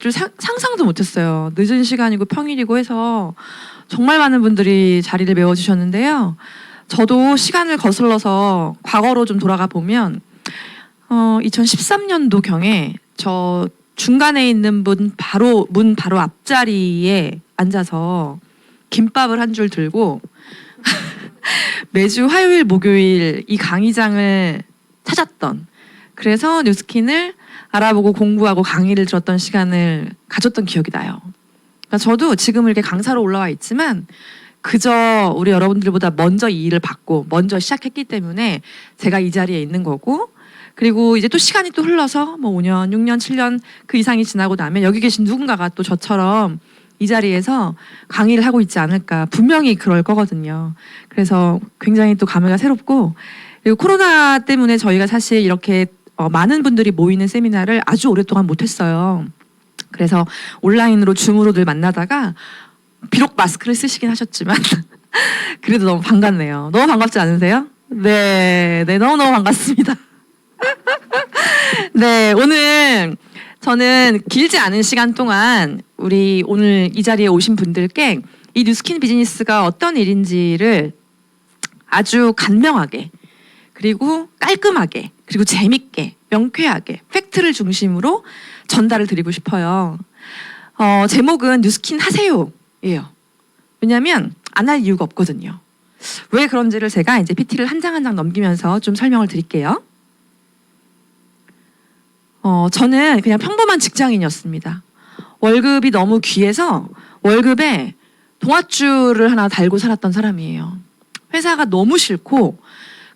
상상도 못했어요. 늦은 시간이고 평일이고 해서 정말 많은 분들이 자리를 메워주셨는데요. 저도 시간을 거슬러서 과거로 좀 돌아가 보면 2013년도경에 저 중간에 있는 문 바로 앞자리에 앉아서 김밥을 한 줄 들고 매주 화요일 목요일 이 강의장을 찾았던, 그래서 뉴스킨을 알아보고 공부하고 강의를 들었던 시간을 가졌던 기억이 나요. 그러니까 저도 지금 이렇게 강사로 올라와 있지만 그저 우리 여러분들보다 먼저 이 일을 받고 먼저 시작했기 때문에 제가 이 자리에 있는 거고, 그리고 이제 또 시간이 또 흘러서 뭐 5년, 6년, 7년 그 이상이 지나고 나면 여기 계신 누군가가 또 저처럼 이 자리에서 강의를 하고 있지 않을까, 분명히 그럴 거거든요. 그래서 굉장히 또 감회가 새롭고, 그리고 코로나 때문에 저희가 사실 이렇게 많은 분들이 모이는 세미나를 아주 오랫동안 못했어요. 그래서 온라인으로 줌으로 늘 만나다가 비록 마스크를 쓰시긴 하셨지만 그래도 너무 반갑네요. 너무 반갑지 않으세요? 네, 너무너무 반갑습니다. 네, 오늘 저는 길지 않은 시간 동안 우리 오늘 이 자리에 오신 분들께 이 뉴스킨 비즈니스가 어떤 일인지를 아주 간명하게, 그리고 깔끔하게, 그리고 재밌게, 명쾌하게 팩트를 중심으로 전달을 드리고 싶어요. 제목은 뉴스킨 하세요예요. 왜냐하면 안 할 이유가 없거든요. 왜 그런지를 제가 이제 PT를 한 장 한 장 넘기면서 좀 설명을 드릴게요. 저는 그냥 평범한 직장인이었습니다. 월급이 너무 귀해서 월급에 동아줄을 하나 달고 살았던 사람이에요. 회사가 너무 싫고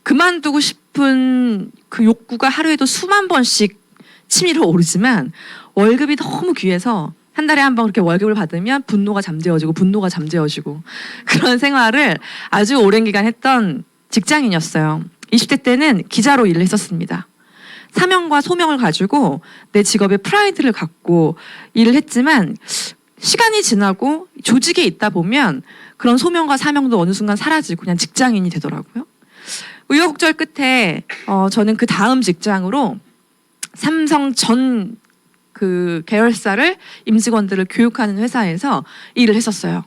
그만두고 싶은 그 욕구가 하루에도 수만 번씩 치밀어 오르지만 월급이 너무 귀해서 한 달에 한 번 그렇게 월급을 받으면 분노가 잠재워지고 그런 생활을 아주 오랜 기간 했던 직장인이었어요. 20대 때는 기자로 일을 했었습니다. 사명과 소명을 가지고 내 직업에 프라이드를 갖고 일을 했지만 시간이 지나고 조직에 있다 보면 그런 소명과 사명도 어느 순간 사라지고 그냥 직장인이 되더라고요. 우여곡절 끝에 저는 그 다음 직장으로 삼성 전 그 계열사를 임직원들을 교육하는 회사에서 일을 했었어요.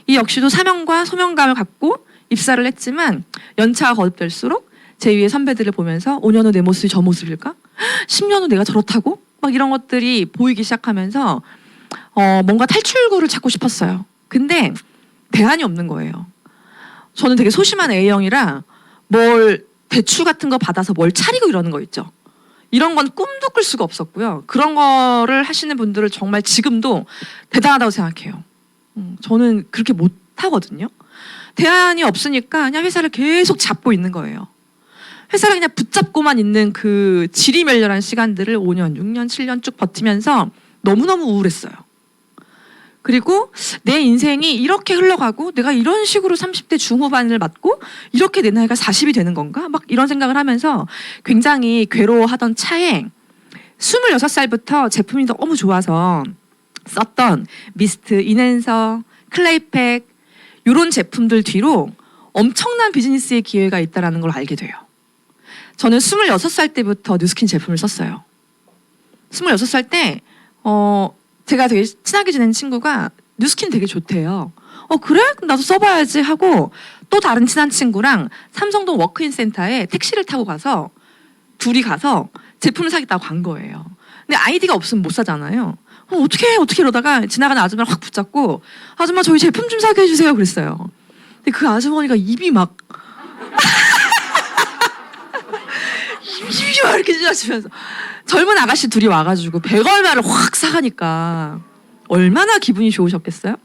이 역시도 사명과 소명감을 갖고 입사를 했지만 연차가 거듭될수록 제 위에 선배들을 보면서 5년 후 내 모습이 저 모습일까? 10년 후 내가 저렇다고? 막 이런 것들이 보이기 시작하면서 뭔가 탈출구를 찾고 싶었어요. 근데 대안이 없는 거예요. 저는 되게 소심한 A형이라 뭘 대출 같은 거 받아서 뭘 차리고 이러는 거 있죠. 이런 건 꿈도 꿀 수가 없었고요. 그런 거를 하시는 분들을 정말 지금도 대단하다고 생각해요. 저는 그렇게 못 하거든요. 대안이 없으니까 그냥 회사를 계속 잡고 있는 거예요. 회사를 그냥 붙잡고만 있는 그 지리멸렬한 시간들을 5년, 6년, 7년 쭉 버티면서 너무너무 우울했어요. 그리고 내 인생이 이렇게 흘러가고 내가 이런 식으로 30대 중후반을 맞고 이렇게 내 나이가 40이 되는 건가? 막 이런 생각을 하면서 굉장히 괴로워하던 차에 26살부터 제품이 너무 좋아서 썼던 미스트, 인앤서, 클레이팩 이런 제품들 뒤로 엄청난 비즈니스의 기회가 있다는 걸 알게 돼요. 저는 26살 때부터 뉴스킨 제품을 썼어요. 26살 때 제가 되게 친하게 지낸 친구가 뉴스킨 되게 좋대요. 그래? 그럼 나도 써봐야지 하고 또 다른 친한 친구랑 삼성동 워크인 센터에 택시를 타고 가서 둘이 가서 제품을 사겠다고 간 거예요. 근데 아이디가 없으면 못 사잖아요. 어떻게 이러다가 지나가는 아줌마를 확 붙잡고 아줌마 저희 제품 좀 사게 해주세요 그랬어요. 근데 그 아주머니가 입이 막 입이 막 이렇게 찢어지면서 젊은 아가씨 둘이 와가지고 100얼마를 확 사가니까 얼마나 기분이 좋으셨겠어요?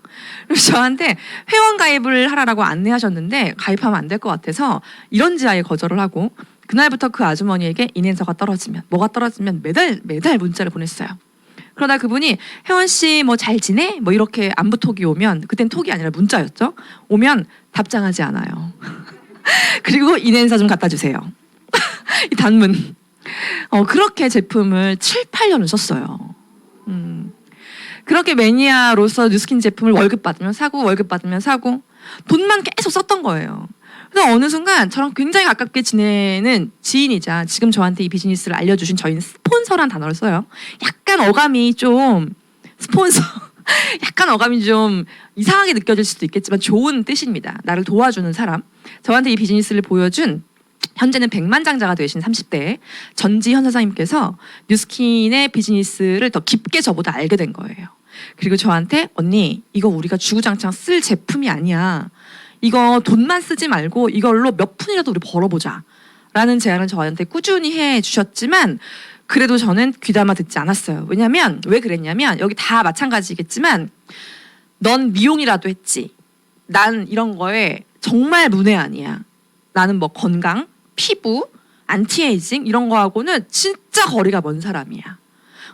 그래서 저한테 회원 가입을 하라고 안내하셨는데 가입하면 안 될 것 같아서 이런지 아예 거절을 하고 그날부터 그 아주머니에게 인앤서가 떨어지면 뭐가 떨어지면 매달 문자를 보냈어요. 그러다 그분이 혜원 씨 뭐 잘 지내? 뭐 이렇게 안부 톡이 오면, 그땐 톡이 아니라 문자였죠. 오면 답장하지 않아요. 그리고 인앤서 좀 갖다 주세요. 이 단문. 그렇게 제품을 7, 8년을 썼어요. 그렇게 매니아로서 뉴스킨 제품을 월급 받으면 사고 돈만 계속 썼던 거예요. 그래서 어느 순간 저랑 굉장히 가깝게 지내는 지인이자 지금 저한테 이 비즈니스를 알려주신 저희는 스폰서란 단어를 써요. 약간 어감이 좀 스폰서. 약간 어감이 좀 이상하게 느껴질 수도 있겠지만 좋은 뜻입니다. 나를 도와주는 사람. 저한테 이 비즈니스를 보여준 현재는 백만장자가 되신 30대 전지현 사장님께서 뉴스킨의 비즈니스를 더 깊게 저보다 알게 된 거예요. 그리고 저한테 언니 이거 우리가 주구장창 쓸 제품이 아니야. 이거 돈만 쓰지 말고 이걸로 몇 푼이라도 우리 벌어보자 라는 제안을 저한테 꾸준히 해주셨지만 그래도 저는 귀담아 듣지 않았어요. 왜냐면 왜 그랬냐면 여기 다 마찬가지겠지만 넌 미용이라도 했지. 난 이런 거에 정말 문외한이야. 나는 뭐 건강, 피부, 안티에이징 이런 거하고는 진짜 거리가 먼 사람이야.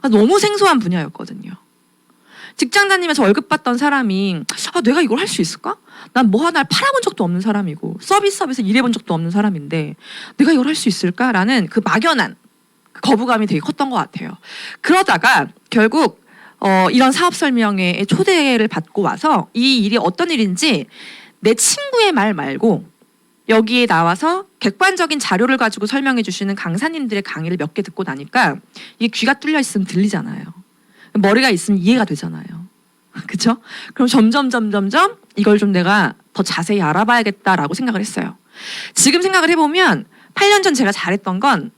너무 생소한 분야였거든요. 직장 다니면서 월급 받던 사람이 내가 이걸 할 수 있을까? 난 뭐 하나를 팔아본 적도 없는 사람이고 서비스업에서 일해본 적도 없는 사람인데 내가 이걸 할 수 있을까라는 그 막연한 거부감이 되게 컸던 것 같아요. 그러다가 결국 이런 사업 설명회에 초대를 받고 와서 이 일이 어떤 일인지 내 친구의 말 말고 여기에 나와서 객관적인 자료를 가지고 설명해 주시는 강사님들의 강의를 몇 개 듣고 나니까 이게 귀가 뚫려 있으면 들리잖아요. 머리가 있으면 이해가 되잖아요. 그렇죠? 그럼 점점 이걸 좀 내가 더 자세히 알아봐야겠다라고 생각을 했어요. 지금 생각을 해보면 8년 전 제가 잘했던 건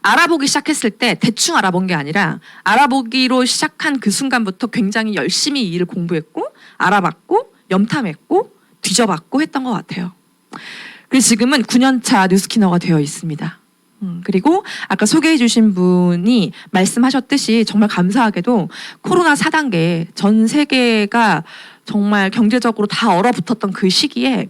알아보기 시작했을 때 대충 알아본 게 아니라 알아보기로 시작한 그 순간부터 굉장히 열심히 이 일을 공부했고 알아봤고 염탐했고 뒤져봤고 했던 것 같아요. 그래서 지금은 9년차 뉴스키너가 되어 있습니다. 그리고 아까 소개해 주신 분이 말씀하셨듯이 정말 감사하게도 코로나 4단계 전 세계가 정말 경제적으로 다 얼어붙었던 그 시기에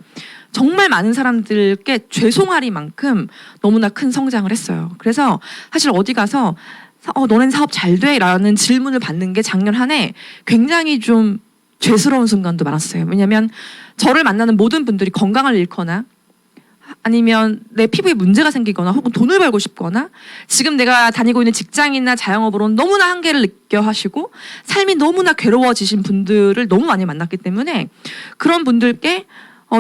정말 많은 사람들께 죄송하리만큼 너무나 큰 성장을 했어요. 그래서 사실 어디 가서 너넨 사업 잘 돼? 라는 질문을 받는 게 작년 한 해 굉장히 좀 죄스러운 순간도 많았어요. 왜냐하면 저를 만나는 모든 분들이 건강을 잃거나 아니면 내 피부에 문제가 생기거나 혹은 돈을 벌고 싶거나 지금 내가 다니고 있는 직장이나 자영업으로는 너무나 한계를 느껴 하시고 삶이 너무나 괴로워지신 분들을 너무 많이 만났기 때문에 그런 분들께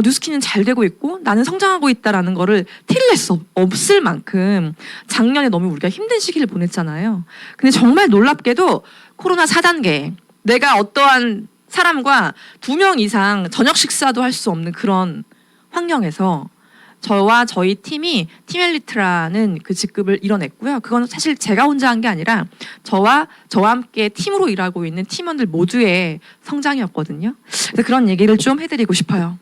뉴스킨은 잘 되고 있고 나는 성장하고 있다라는 거를 티를 낼 수 없을 만큼 작년에 너무 우리가 힘든 시기를 보냈잖아요. 근데 정말 놀랍게도 코로나 4단계 내가 어떠한 사람과 2명 이상 저녁 식사도 할 수 없는 그런 환경에서 저와 저희 팀이 팀엘리트라는 그 직급을 이뤄냈고요. 그건 사실 제가 혼자 한 게 아니라 저와 함께 팀으로 일하고 있는 팀원들 모두의 성장이었거든요. 그래서 그런 얘기를 좀 해드리고 싶어요.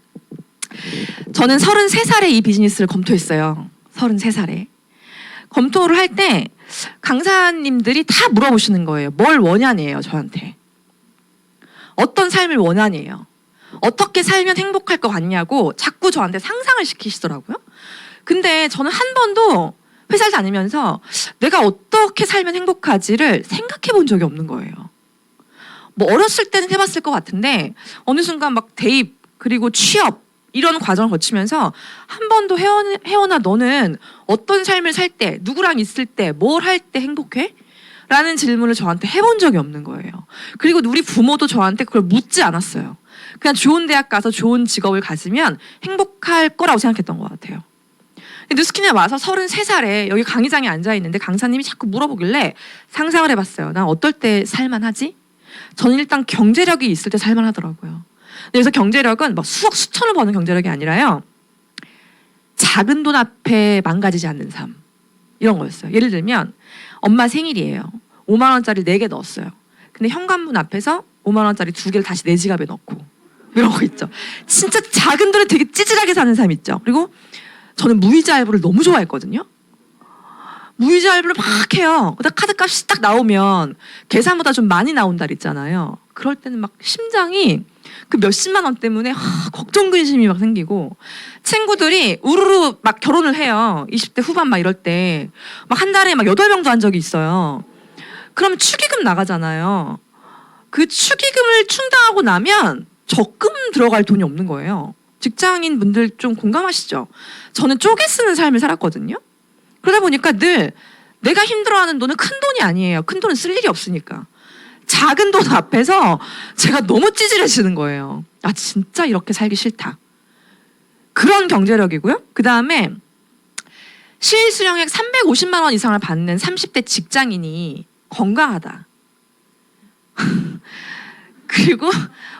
저는 33살에 이 비즈니스를 검토했어요. 33살에. 검토를 할 때 강사님들이 다 물어보시는 거예요. 뭘 원하냐예요, 저한테. 어떤 삶을 원하냐예요. 어떻게 살면 행복할 것 같냐고 자꾸 저한테 상상을 시키시더라고요. 근데 저는 한 번도 회사를 다니면서 내가 어떻게 살면 행복하지를 생각해 본 적이 없는 거예요. 뭐 어렸을 때는 해봤을 것 같은데 어느 순간 막 대입 그리고 취업 이런 과정을 거치면서 한 번도 혜원아 너는 어떤 삶을 살 때 누구랑 있을 때 뭘 할 때 행복해? 라는 질문을 저한테 해본 적이 없는 거예요. 그리고 우리 부모도 저한테 그걸 묻지 않았어요. 그냥 좋은 대학 가서 좋은 직업을 가지면 행복할 거라고 생각했던 것 같아요. 뉴스킨에 와서 33살에 여기 강의장에 앉아있는데 강사님이 자꾸 물어보길래 상상을 해봤어요. 난 어떨 때 살만하지? 저는 일단 경제력이 있을 때 살만하더라고요. 그래서 경제력은 막 수억 수천을 버는 경제력이 아니라요. 작은 돈 앞에 망가지지 않는 삶. 이런 거였어요. 예를 들면 엄마 생일이에요. 5만 원짜리 4개 넣었어요. 근데 현관문 앞에서 5만 원짜리 2개를 다시 내 지갑에 넣고 이런 거 있죠. 진짜 작은 돈에 되게 찌질하게 사는 삶 있죠. 그리고 저는 무이자 할부를 너무 좋아했거든요. 무이자 할부를 막 해요. 그러다 카드값이 딱 나오면 계산보다 좀 많이 나온 달 있잖아요. 그럴 때는 막 심장이 그 몇십만 원 때문에 걱정 근심이 막 생기고 친구들이 우르르 막 결혼을 해요. 20대 후반 막 이럴 때 막 한 달에 막 8명도 한 적이 있어요. 그러면 축의금 나가잖아요. 그 축의금을 충당하고 나면 적금 들어갈 돈이 없는 거예요. 직장인 분들 좀 공감하시죠? 저는 쪼개 쓰는 삶을 살았거든요. 그러다 보니까 늘 내가 힘들어하는 돈은 큰 돈이 아니에요. 큰 돈은 쓸 일이 없으니까. 작은 돈 앞에서 제가 너무 찌질해지는 거예요. 아 진짜 이렇게 살기 싫다. 그런 경제력이고요. 그 다음에 실수령액 350만 원 이상을 받는 30대 직장인이 건강하다. 그리고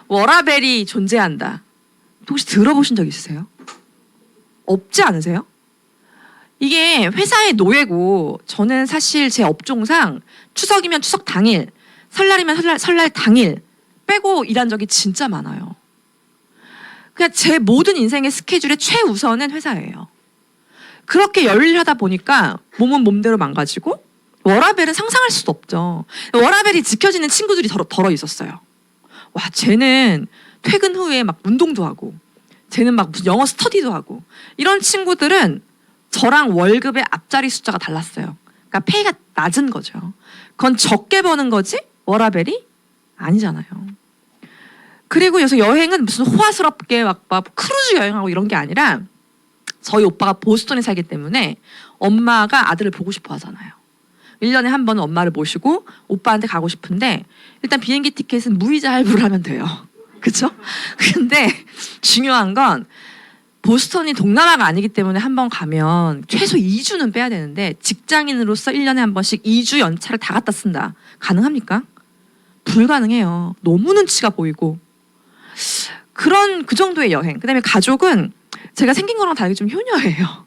워라밸이 존재한다. 혹시 들어보신 적 있으세요? 없지 않으세요? 이게 회사의 노예고, 저는 사실 제 업종상 추석이면 추석 당일, 설날이면 설날 당일 빼고 일한 적이 진짜 많아요. 그냥 제 모든 인생의 스케줄의 최우선은 회사예요. 그렇게 열일하다 보니까 몸은 몸대로 망가지고 워라밸은 상상할 수도 없죠. 워라밸이 지켜지는 친구들이 덜어 있었어요. 와, 쟤는 퇴근 후에 막 운동도 하고, 쟤는 막 무슨 영어 스터디도 하고, 이런 친구들은 저랑 월급의 앞자리 숫자가 달랐어요. 그러니까 페이가 낮은 거죠. 그건 적게 버는 거지 워라밸이 아니잖아요. 그리고 여기서 여행은 무슨 호화스럽게 막 크루즈 여행하고 이런 게 아니라, 저희 오빠가 보스턴에 살기 때문에 엄마가 아들을 보고 싶어 하잖아요. 1년에 한 번은 엄마를 모시고 오빠한테 가고 싶은데, 일단 비행기 티켓은 무이자 할부를 하면 돼요. 그쵸? 근데 중요한 건 보스턴이 동남아가 아니기 때문에 한 번 가면 최소 2주는 빼야 되는데, 직장인으로서 1년에 한 번씩 2주 연차를 다 갖다 쓴다. 가능합니까? 불가능해요. 너무 눈치가 보이고. 그 정도의 여행. 그다음에 가족은 제가 생긴 거랑 다르게 좀 효녀예요.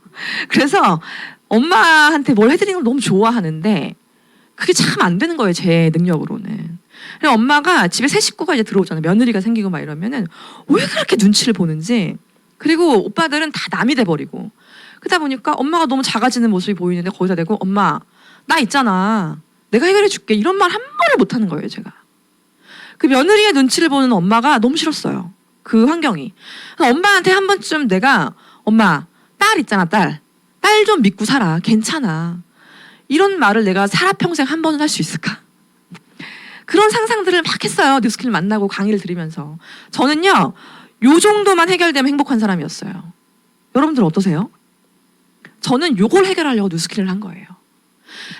그래서 엄마한테 뭘 해드리는 걸 너무 좋아하는데 그게 참 안 되는 거예요, 제 능력으로는. 그래서 엄마가 집에 새 식구가 이제 들어오잖아요. 며느리가 생기고 막 이러면은 왜 그렇게 눈치를 보는지. 그리고 오빠들은 다 남이 돼버리고. 그러다 보니까 엄마가 너무 작아지는 모습이 보이는데 거기다 대고 엄마 나 있잖아, 내가 해결해 줄게, 이런 말 한 번을 못 하는 거예요, 제가. 그 며느리의 눈치를 보는 엄마가 너무 싫었어요, 그 환경이. 그래서 엄마한테 한 번쯤 내가 엄마 딸 있잖아, 딸 좀 믿고 살아, 괜찮아, 이런 말을 내가 살아평생 한 번은 할 수 있을까? 그런 상상들을 막 했어요. 뉴스킬 만나고 강의를 들으면서. 저는요, 요 정도만 해결되면 행복한 사람이었어요. 여러분들 어떠세요? 저는 요걸 해결하려고 뉴스킬을 한 거예요.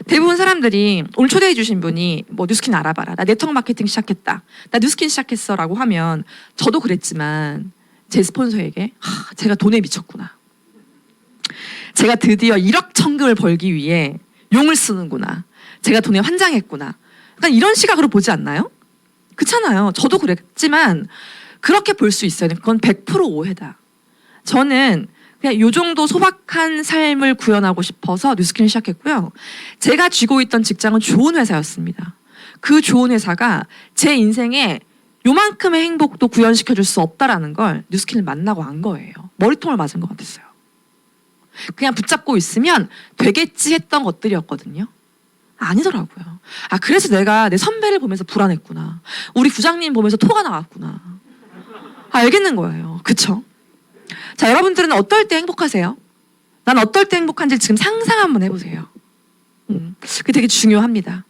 대부분 사람들이, 오늘 초대해 주신 분이 뭐 뉴스킬 알아봐라, 나 네트워크 마케팅 시작했다, 나 뉴스킬 시작했어 라고 하면, 저도 그랬지만 제 스폰서에게 제가 돈에 미쳤구나, 제가 드디어 1억 천금을 벌기 위해 용을 쓰는구나, 제가 돈에 환장했구나, 약간 이런 시각으로 보지 않나요? 그렇잖아요. 저도 그랬지만 그렇게 볼 수 있어요. 그건 100% 오해다. 저는 그냥 요 정도 소박한 삶을 구현하고 싶어서 뉴스킬을 시작했고요. 제가 쥐고 있던 직장은 좋은 회사였습니다. 그 좋은 회사가 제 인생에 요만큼의 행복도 구현시켜줄 수 없다라는 걸 뉴스킬을 만나고 안 거예요. 머리통을 맞은 것 같았어요. 그냥 붙잡고 있으면 되겠지 했던 것들이었거든요. 아니더라고요. 그래서 내가 내 선배를 보면서 불안했구나, 우리 부장님 보면서 토가 나왔구나, 알겠는 거예요. 그쵸? 자, 여러분들은 어떨 때 행복하세요? 난 어떨 때 행복한지 지금 상상 한번 해보세요. 그게 되게 중요합니다.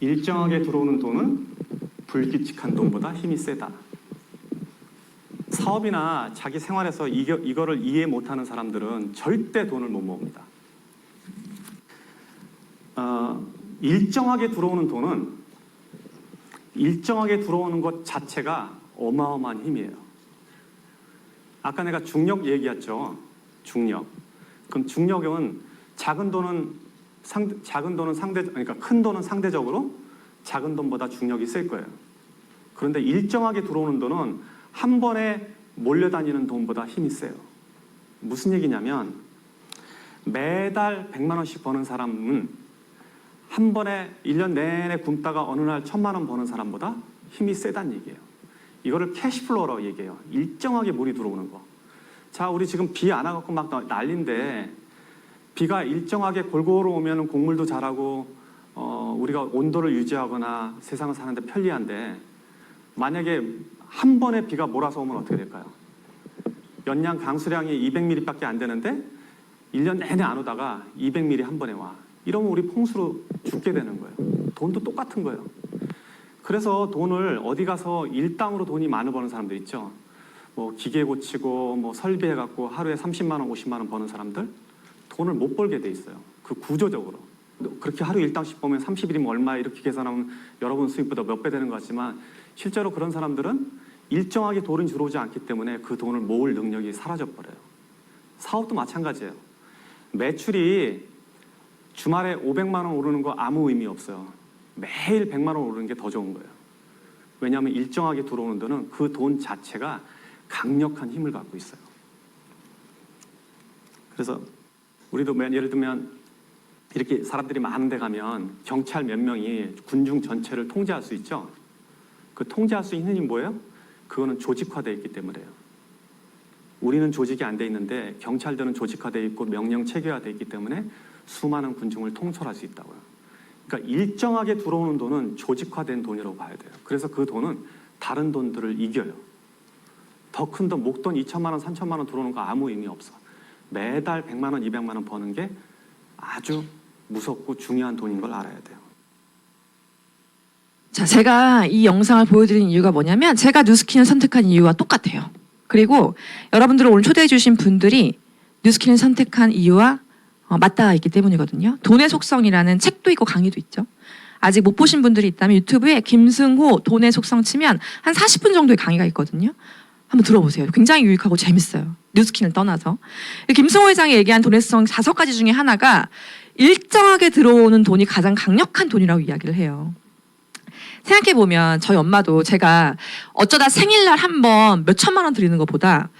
일정하게 들어오는 돈은 불규칙한 돈보다 힘이 세다. 사업이나 자기 생활에서 이거를 이해 못하는 사람들은 절대 돈을 못 모읍니다. 일정하게 들어오는 돈은, 일정하게 들어오는 것 자체가 어마어마한 힘이에요. 아까 내가 중력 얘기했죠. 중력. 그럼 중력은 그러니까 큰 돈은 상대적으로 작은 돈보다 중력이 셀 거예요. 그런데 일정하게 들어오는 돈은 한 번에 몰려다니는 돈보다 힘이 세요. 무슨 얘기냐면, 매달 100만 원씩 버는 사람은 한 번에 1년 내내 굶다가 어느 날 1000만 원 버는 사람보다 힘이 세다는 얘기예요. 이거를 캐시플로우라고 얘기해요. 일정하게 물이 들어오는 거. 자, 우리 지금 비 안 와갖고 막 난리인데, 비가 일정하게 골고루 오면 곡물도 자라고 우리가 온도를 유지하거나 세상을 사는데 편리한데, 만약에 한 번에 비가 몰아서 오면 어떻게 될까요? 연량 강수량이 200mm밖에 안 되는데 1년 내내 안 오다가 200mm 한 번에 와. 이러면 우리 풍수로 죽게 되는 거예요. 돈도 똑같은 거예요. 그래서 돈을 어디 가서 일당으로 돈이 많이 버는 사람들 있죠. 뭐 기계 고치고 뭐 설비해갖고 하루에 30만 원, 50만 원 버는 사람들, 돈을 못 벌게 돼 있어요. 그 구조적으로. 그렇게 하루 일당씩 보면 30일이면 얼마 이렇게 계산하면 여러분 수입보다 몇 배 되는 것 같지만, 실제로 그런 사람들은 일정하게 돈이 들어오지 않기 때문에 그 돈을 모을 능력이 사라져버려요. 사업도 마찬가지예요. 매출이 주말에 500만 원 오르는 거 아무 의미 없어요. 매일 100만 원 오르는 게 더 좋은 거예요. 왜냐하면 일정하게 들어오는 돈은 그 돈 자체가 강력한 힘을 갖고 있어요. 그래서 우리도 예를 들면 이렇게 사람들이 많은 데 가면 경찰 몇 명이 군중 전체를 통제할 수 있죠. 그 통제할 수 있는 힘이 뭐예요? 그거는 조직화되어 있기 때문에요. 우리는 조직이 안 돼 있는데 경찰들은 조직화되어 있고 명령 체계화되어 있기 때문에 수많은 군중을 통솔할 수 있다고요. 그러니까 일정하게 들어오는 돈은 조직화된 돈이라고 봐야 돼요. 그래서 그 돈은 다른 돈들을 이겨요. 더 큰 돈, 목돈 2천만 원, 3천만 원 들어오는 거 아무 의미 없어. 매달 100만 원, 200만 원 버는 게 아주 무섭고 중요한 돈인 걸 알아야 돼요. 자, 제가 이 영상을 보여드린 이유가 뭐냐면 제가 뉴스킨을 선택한 이유와 똑같아요. 그리고 여러분들 오늘 초대해 주신 분들이 뉴스킨을 선택한 이유와 맞닿아 있기 때문이거든요. 돈의 속성이라는 책도 있고 강의도 있죠. 아직 못 보신 분들이 있다면 유튜브에 김승호 돈의 속성 치면 한 40분 정도의 강의가 있거든요. 한번 들어보세요. 굉장히 유익하고 재밌어요. 뉴스킨을 떠나서. 김승호 회장이 얘기한 돈의 속성 5가지 중에 하나가 일정하게 들어오는 돈이 가장 강력한 돈이라고 이야기를 해요. 생각해보면 저희 엄마도 제가 어쩌다 생일날 한번 몇 천만 원 드리는 것보다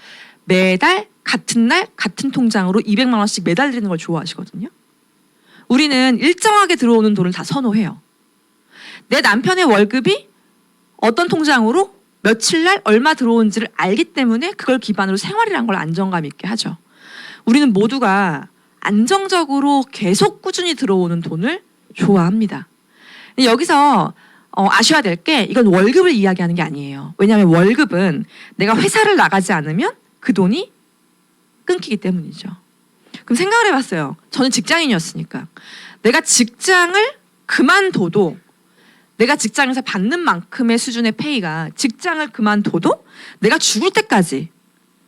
매달 같은 날 같은 통장으로 200만 원씩 매달 드리는 걸 좋아하시거든요. 우리는 일정하게 들어오는 돈을 다 선호해요. 내 남편의 월급이 어떤 통장으로 며칠 날 얼마 들어온지를 알기 때문에 그걸 기반으로 생활이라는 걸 안정감 있게 하죠. 우리는 모두가 안정적으로 계속 꾸준히 들어오는 돈을 좋아합니다. 근데 여기서 아셔야 될 게 이건 월급을 이야기하는 게 아니에요. 왜냐하면 월급은 내가 회사를 나가지 않으면 그 돈이 끊기기 때문이죠. 그럼 생각을 해봤어요. 저는 직장인이었으니까. 내가 직장을 그만둬도 내가 직장에서 받는 만큼의 수준의 페이가 직장을 그만둬도 내가 죽을 때까지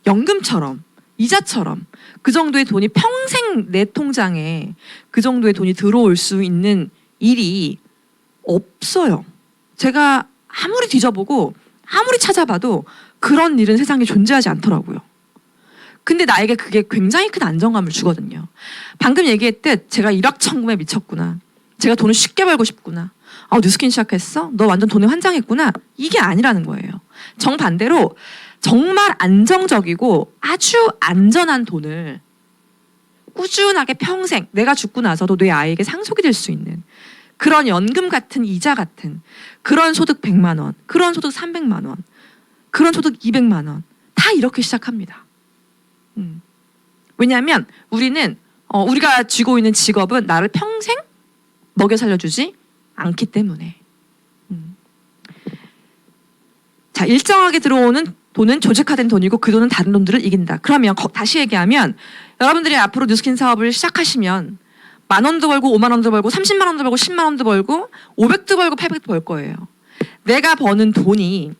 연금처럼 이자처럼 그 정도의 돈이 평생 내 통장에 그 정도의 돈이 들어올 수 있는 일이 없어요. 제가 아무리 뒤져보고 아무리 찾아봐도 그런 일은 세상에 존재하지 않더라고요. 근데 나에게 그게 굉장히 큰 안정감을 주거든요. 방금 얘기했듯 제가 일확천금에 미쳤구나. 제가 돈을 쉽게 벌고 싶구나. 뉴스킨 시작했어? 너 완전 돈에 환장했구나. 이게 아니라는 거예요. 정반대로 정말 안정적이고 아주 안전한 돈을 꾸준하게 평생 내가 죽고 나서도 내 아이에게 상속이 될 수 있는 그런 연금 같은 이자 같은 그런 소득 100만 원, 그런 소득 300만 원, 그런 소득 200만 원 다 이렇게 시작합니다. 왜냐하면 우리는 우리가 쥐고 있는 직업은 나를 평생 먹여 살려주지 않기 때문에. 자, 일정하게 들어오는 돈은 조직화된 돈이고 그 돈은 다른 돈들을 이긴다. 그러면 다시 얘기하면 여러분들이 앞으로 뉴스킨 사업을 시작하시면 10,000원도 벌고 50,000원도 벌고 30만 원도 벌고 10만 원도 벌고 500도 벌고 800도 벌 거예요. 내가 버는 돈이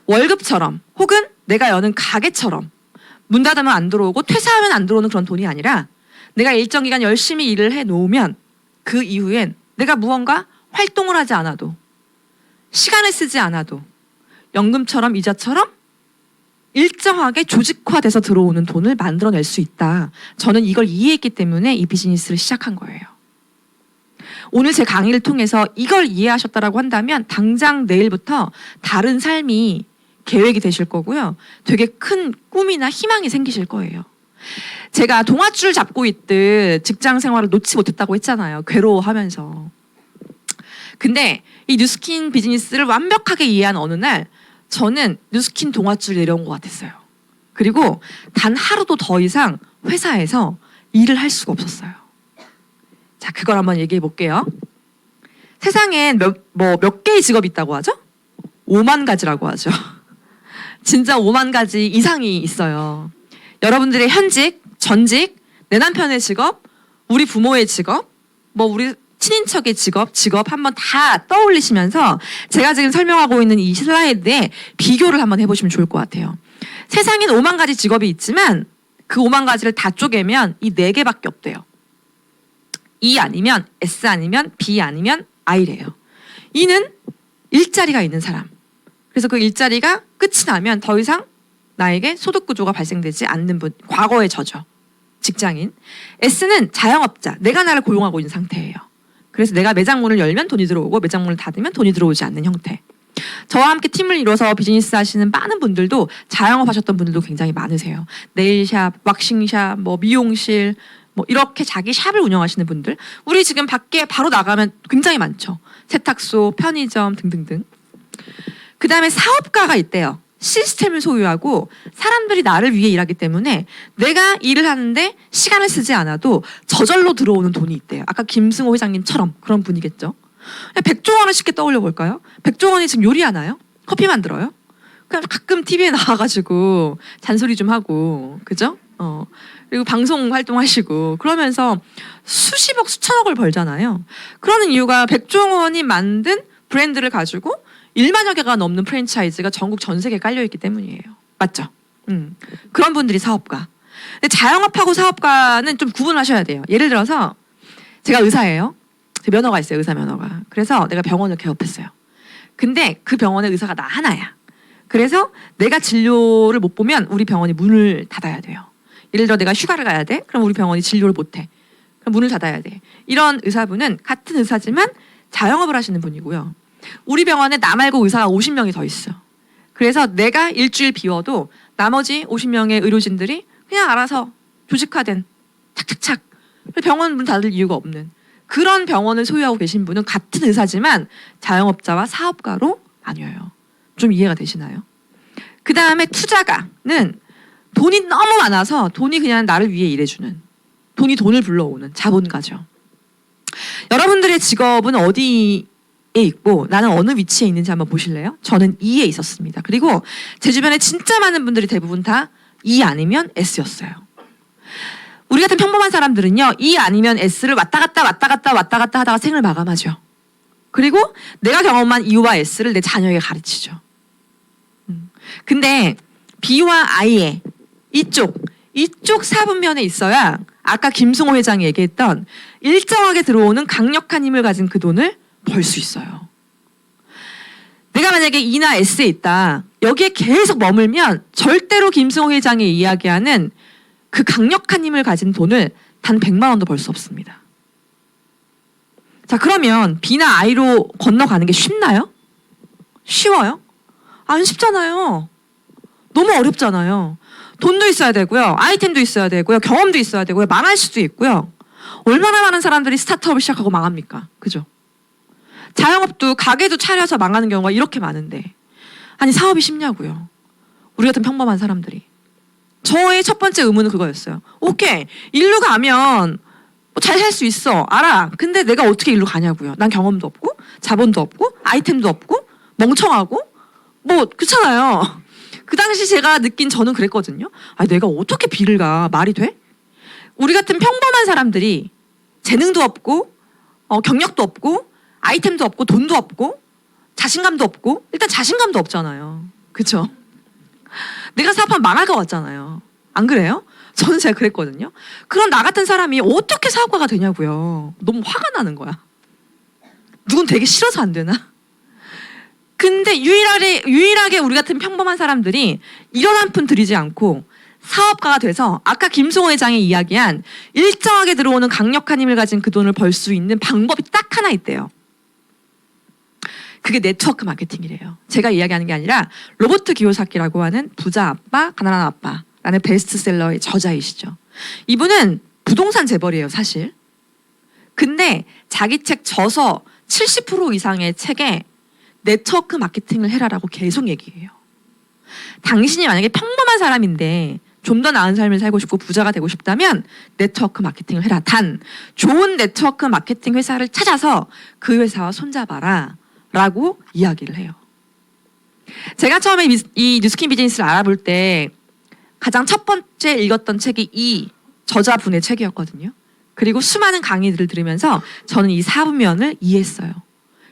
월급처럼 혹은 내가 여는 가게처럼 문 닫으면 안 들어오고 퇴사하면 안 들어오는 그런 돈이 아니라 내가 일정 기간 열심히 일을 해놓으면 그 이후엔 내가 무언가 활동을 하지 않아도 시간을 쓰지 않아도 연금처럼 이자처럼 일정하게 조직화돼서 들어오는 돈을 만들어낼 수 있다. 저는 이걸 이해했기 때문에 이 비즈니스를 시작한 거예요. 오늘 제 강의를 통해서 이걸 이해하셨다라고 한다면 당장 내일부터 다른 삶이 계획이 되실 거고요. 되게 큰 꿈이나 희망이 생기실 거예요. 제가 동아줄 잡고 있듯 직장 생활을 놓지 못했다고 했잖아요. 괴로워하면서. 근데 이 뉴스킨 비즈니스를 완벽하게 이해한 어느 날 저는 뉴스킨 동아줄 내려온 것 같았어요. 그리고 단 하루도 더 이상 회사에서 일을 할 수가 없었어요. 자, 그걸 한번 얘기해 볼게요. 세상엔 몇 개의 직업이 있다고 하죠? 5만 가지라고 하죠. 진짜 5만 가지 이상이 있어요. 여러분들의 현직, 전직, 내 남편의 직업, 우리 부모의 직업, 우리 친인척의 직업 한번 다 떠올리시면서 제가 지금 설명하고 있는 이 슬라이드에 비교를 한번 해보시면 좋을 것 같아요. 세상엔 5만 가지 직업이 있지만 그 5만 가지를 다 쪼개면 이 4개밖에 없대요. E 아니면 S 아니면 B 아니면 I래요. E는 일자리가 있는 사람. 그래서 그 일자리가 끝이 나면 더 이상 나에게 소득 구조가 발생되지 않는 분, 과거의 저죠. 직장인. S는 자영업자, 내가 나를 고용하고 있는 상태예요. 그래서 내가 매장 문을 열면 돈이 들어오고 매장 문을 닫으면 돈이 들어오지 않는 형태. 저와 함께 팀을 이뤄서 비즈니스 하시는 많은 분들도 자영업 하셨던 분들도 굉장히 많으세요. 네일샵, 왁싱샵, 뭐 미용실, 뭐 이렇게 자기 샵을 운영하시는 분들. 우리 지금 밖에 바로 나가면 굉장히 많죠. 세탁소, 편의점 등등등. 그 다음에 사업가가 있대요. 시스템을 소유하고 사람들이 나를 위해 일하기 때문에 내가 일을 하는데 시간을 쓰지 않아도 저절로 들어오는 돈이 있대요. 아까 김승호 회장님처럼 그런 분이겠죠. 백종원을 쉽게 떠올려 볼까요? 백종원이 지금 요리하나요? 커피 만들어요? 그냥 가끔 TV에 나와가지고 잔소리 좀 하고, 그죠? 그리고 방송 활동하시고 그러면서 수십억, 수천억을 벌잖아요. 그러는 이유가 백종원이 만든 브랜드를 가지고 1만여 개가 넘는 프랜차이즈가 전국 전 세계에 깔려있기 때문이에요. 맞죠? 그런 분들이 사업가. 근데 자영업하고 사업가는 좀 구분하셔야 돼요. 예를 들어서 제가 의사예요. 제 면허가 있어요. 의사 면허가. 그래서 내가 병원을 개업했어요. 근데 그 병원에 의사가 나 하나야. 그래서 내가 진료를 못 보면 우리 병원이 문을 닫아야 돼요. 예를 들어 내가 휴가를 가야 돼. 그럼 우리 병원이 진료를 못 해. 그럼 문을 닫아야 돼. 이런 의사분은 같은 의사지만 자영업을 하시는 분이고요. 우리 병원에 나 말고 의사가 50명이 더 있어. 그래서 내가 일주일 비워도 나머지 50명의 의료진들이 그냥 알아서 조직화된 착착착 병원 문 닫을 이유가 없는 그런 병원을 소유하고 계신 분은 같은 의사지만 자영업자와 사업가로 나뉘어요. 좀 이해가 되시나요? 그 다음에 투자가는 돈이 너무 많아서 돈이 그냥 나를 위해 일해주는 돈이 돈을 불러오는 자본가죠. 여러분들의 직업은 어디에 있고 나는 어느 위치에 있는지 한번 보실래요? 저는 E에 있었습니다. 그리고 제 주변에 진짜 많은 분들이 대부분 다 E 아니면 S였어요. 우리 같은 평범한 사람들은요, E 아니면 S를 왔다 갔다 하다가 생을 마감하죠. 그리고 내가 경험한 E와 S를 내 자녀에게 가르치죠. 근데 B와 I의 이쪽 사분면에 있어야 아까 김승호 회장이 얘기했던 일정하게 들어오는 강력한 힘을 가진 그 돈을 벌 수 있어요. 내가 만약에 E나 S에 있다. 여기에 계속 머물면 절대로 김승호 회장이 이야기하는 그 강력한 힘을 가진 돈을 단 100만 원도 벌 수 없습니다. 자, 그러면 B나 I로 건너가는 게 쉽나요? 쉬워요? 안 쉽잖아요. 너무 어렵잖아요. 돈도 있어야 되고요. 아이템도 있어야 되고요. 경험도 있어야 되고요. 망할 수도 있고요. 얼마나 많은 사람들이 스타트업을 시작하고 망합니까? 그죠? 자영업도 가게도 차려서 망하는 경우가 이렇게 많은데 아니 사업이 쉽냐고요. 우리 같은 평범한 사람들이. 저의 첫 번째 의문은 그거였어요. 오케이, 일로 가면 잘 살 수 있어. 알아. 근데 내가 어떻게 일로 가냐고요. 난 경험도 없고 자본도 없고 아이템도 없고 멍청하고 뭐 그렇잖아요. 그 당시 제가 느낀 저는 그랬거든요. 아니 내가 어떻게 B를 가? 말이 돼? 우리 같은 평범한 사람들이 재능도 없고 경력도 없고 아이템도 없고 돈도 없고 자신감도 없고 일단 자신감도 없잖아요. 그렇죠? 내가 사업하면 망할 것 같잖아요. 안 그래요? 저는 제가 그랬거든요. 그런 나 같은 사람이 어떻게 사업가가 되냐고요. 너무 화가 나는 거야. 누군 되게 싫어서 안 되나? 근데 유일하게 우리 같은 평범한 사람들이 이런 한 푼 들이지 않고 사업가가 돼서 아까 김승호 회장이 이야기한 일정하게 들어오는 강력한 힘을 가진 그 돈을 벌 수 있는 방법이 딱 하나 있대요. 그게 네트워크 마케팅이래요. 제가 이야기하는 게 아니라 로버트 기요사키라고 하는 부자 아빠, 가난한 아빠라는 베스트셀러의 저자이시죠. 이분은 부동산 재벌이에요, 사실. 근데 자기 책 저서 70% 이상의 책에 네트워크 마케팅을 해라라고 계속 얘기해요. 당신이 만약에 평범한 사람인데 좀 더 나은 삶을 살고 싶고 부자가 되고 싶다면 네트워크 마케팅을 해라. 단 좋은 네트워크 마케팅 회사를 찾아서 그 회사와 손잡아라 라고 이야기를 해요. 제가 처음에 이 뉴스킨 비즈니스를 알아볼 때 가장 첫 번째 읽었던 책이 이 저자분의 책이었거든요. 그리고 수많은 강의들을 들으면서 저는 이 사분면을 이해했어요.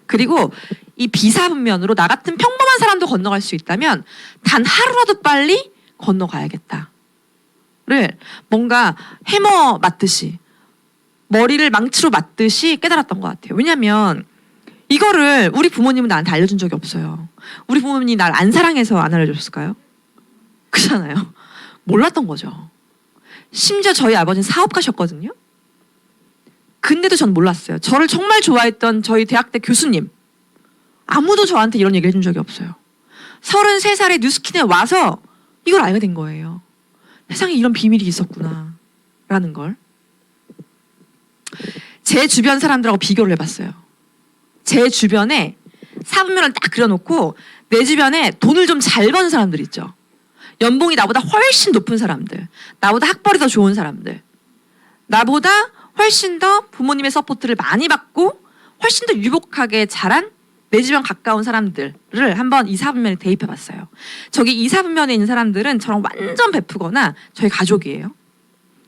그리고 이 비사분면으로 나 같은 평범한 사람도 건너갈 수 있다면 단 하루라도 빨리 건너가야겠다를 뭔가 해머 맞듯이 머리를 망치로 맞듯이 깨달았던 것 같아요. 왜냐하면 이거를 우리 부모님은 나한테 알려준 적이 없어요. 우리 부모님이 날 안 사랑해서 안 알려줬을까요? 그렇잖아요. 몰랐던 거죠. 심지어 저희 아버지는 사업가셨거든요. 근데도 전 몰랐어요. 저를 정말 좋아했던 저희 대학 때 교수님. 아무도 저한테 이런 얘기를 해준 적이 없어요. 33살에 뉴스킨에 와서 이걸 알게 된 거예요. 세상에 이런 비밀이 있었구나 라는 걸. 제 주변 사람들하고 비교를 해봤어요. 제 주변에 사분면을 딱 그려놓고 내 주변에 돈을 좀 잘 버는 사람들 있죠. 연봉이 나보다 훨씬 높은 사람들, 나보다 학벌이 더 좋은 사람들, 나보다 훨씬 더 부모님의 서포트를 많이 받고 훨씬 더 유복하게 자란 내 주변 가까운 사람들을 한번 이 사분면에 대입해봤어요. 저기 이 사분면에 있는 사람들은 저랑 완전 베프거나 저희 가족이에요.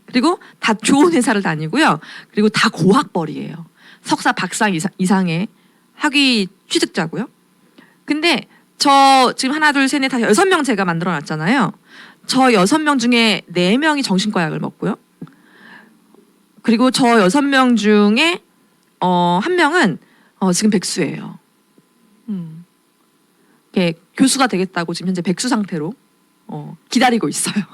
그리고 다 좋은 회사를 다니고요. 그리고 다 고학벌이에요. 석사, 박사 이상의 학위 취득자고요. 근데 저 지금 하나, 둘, 셋, 넷, 다 6명 제가 만들어놨잖아요. 저 6명 중에 4명이 정신과 약을 먹고요. 그리고 저 6명 중에 1명은 지금 백수예요. 교수가 되겠다고 지금 현재 백수 상태로 기다리고 있어요.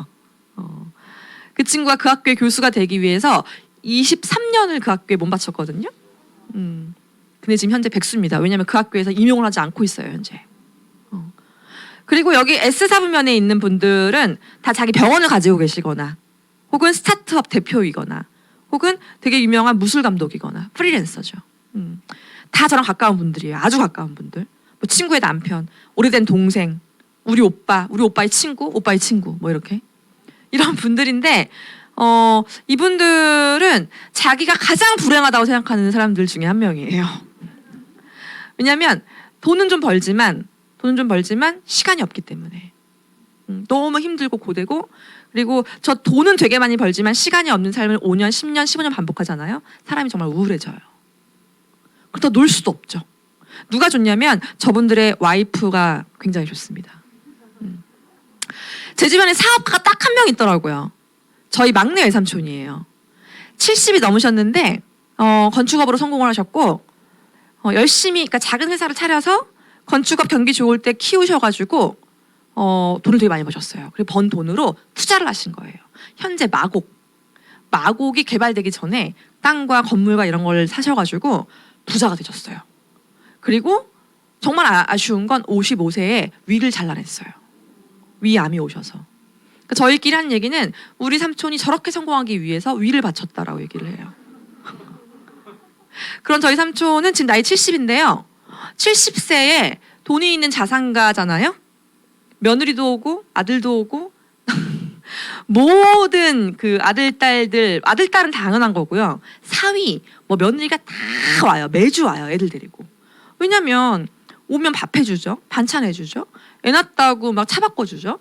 그 친구가 그 학교의 교수가 되기 위해서 23년을 그 학교에 몸바쳤거든요. 근데 지금 현재 백수입니다. 왜냐하면 그 학교에서 임용을 하지 않고 있어요, 현재. 그리고 여기 S사분면에 있는 분들은 다 자기 병원을 가지고 계시거나 혹은 스타트업 대표이거나 혹은 되게 유명한 무술 감독이거나 프리랜서죠. 다 저랑 가까운 분들이에요. 아주 가까운 분들. 뭐 친구의 남편, 오래된 동생, 우리 오빠의 친구, 오빠의 친구 뭐 이렇게. 이런 분들인데 이분들은 자기가 가장 불행하다고 생각하는 사람들 중에 한 명이에요. 왜냐하면 돈은 좀 벌지만 시간이 없기 때문에 너무 힘들고 고되고 그리고 저 돈은 되게 많이 벌지만 시간이 없는 삶을 5년, 10년, 15년 반복하잖아요. 사람이 정말 우울해져요. 그러다 놀 수도 없죠. 누가 좋냐면 저분들의 와이프가 굉장히 좋습니다. 제 주변에 사업가가 딱 한 명 있더라고요. 저희 막내 외삼촌이에요. 70이 넘으셨는데 건축업으로 성공을 하셨고 열심히 그러니까 작은 회사를 차려서 건축업 경기 좋을 때 키우셔가지고 돈을 되게 많이 버셨어요. 그리고 번 돈으로 투자를 하신 거예요. 현재 마곡이 개발되기 전에 땅과 건물과 이런 걸 사셔가지고 부자가 되셨어요. 그리고 정말 아쉬운 건 55세에 위를 잘라냈어요. 위암이 오셔서. 그러니까 저희끼리 하는 얘기는 우리 삼촌이 저렇게 성공하기 위해서 위를 바쳤다라고 얘기를 해요. 그런 저희 삼촌은 지금 나이 70인데요. 70세에 돈이 있는 자산가잖아요. 며느리도 오고 아들도 오고 모든 그 아들딸은 당연한 거고요. 사위, 뭐 며느리가 다 와요. 매주 와요. 애들 데리고. 왜냐면 오면 밥 해주죠. 반찬 해주죠. 애 낳았다고 막 차 바꿔주죠.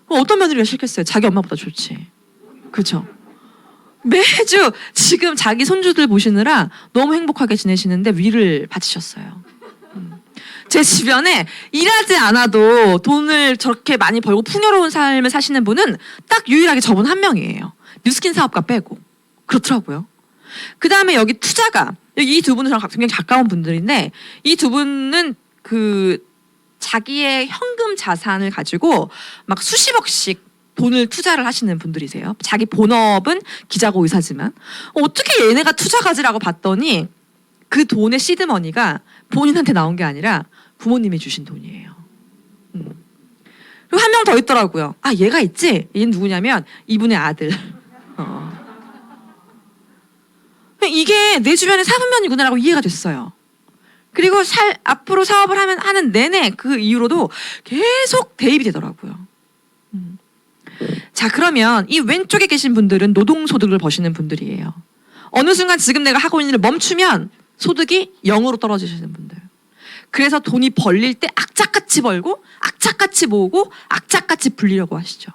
그럼 어떤 며느리가 싫겠어요. 자기 엄마보다 좋지. 그렇죠? 매주 지금 자기 손주들 보시느라 너무 행복하게 지내시는데 위를 바치셨어요. 제 주변에 일하지 않아도 돈을 저렇게 많이 벌고 풍요로운 삶을 사시는 분은 딱 유일하게 저분 한 명이에요. 뉴스킨 사업가 빼고. 그렇더라고요. 그 다음에 여기 투자가 이 두 분은 저랑 굉장히 가까운 분들인데 이 두 분은 그 자기의 현금 자산을 가지고 막 수십억씩 돈을 투자를 하시는 분들이세요. 자기 본업은 기자고 의사지만 어떻게 얘네가 투자가지라고 봤더니 그 돈의 시드머니가 본인한테 나온 게 아니라 부모님이 주신 돈이에요. 그리고 한 명 더 있더라고요. 아 얘가 있지? 얘는 누구냐면 이분의 아들. 이게 내 주변의 사분면이구나라고 이해가 됐어요. 그리고 앞으로 사업을 하는 내내 그 이후로도 계속 대입이 되더라고요. 자 그러면 이 왼쪽에 계신 분들은 노동소득을 버시는 분들이에요. 어느 순간 지금 내가 하고 있는 일을 멈추면 소득이 0으로 떨어지시는 분들. 그래서 돈이 벌릴 때 악착같이 벌고 악착같이 모으고 악착같이 불리려고 하시죠.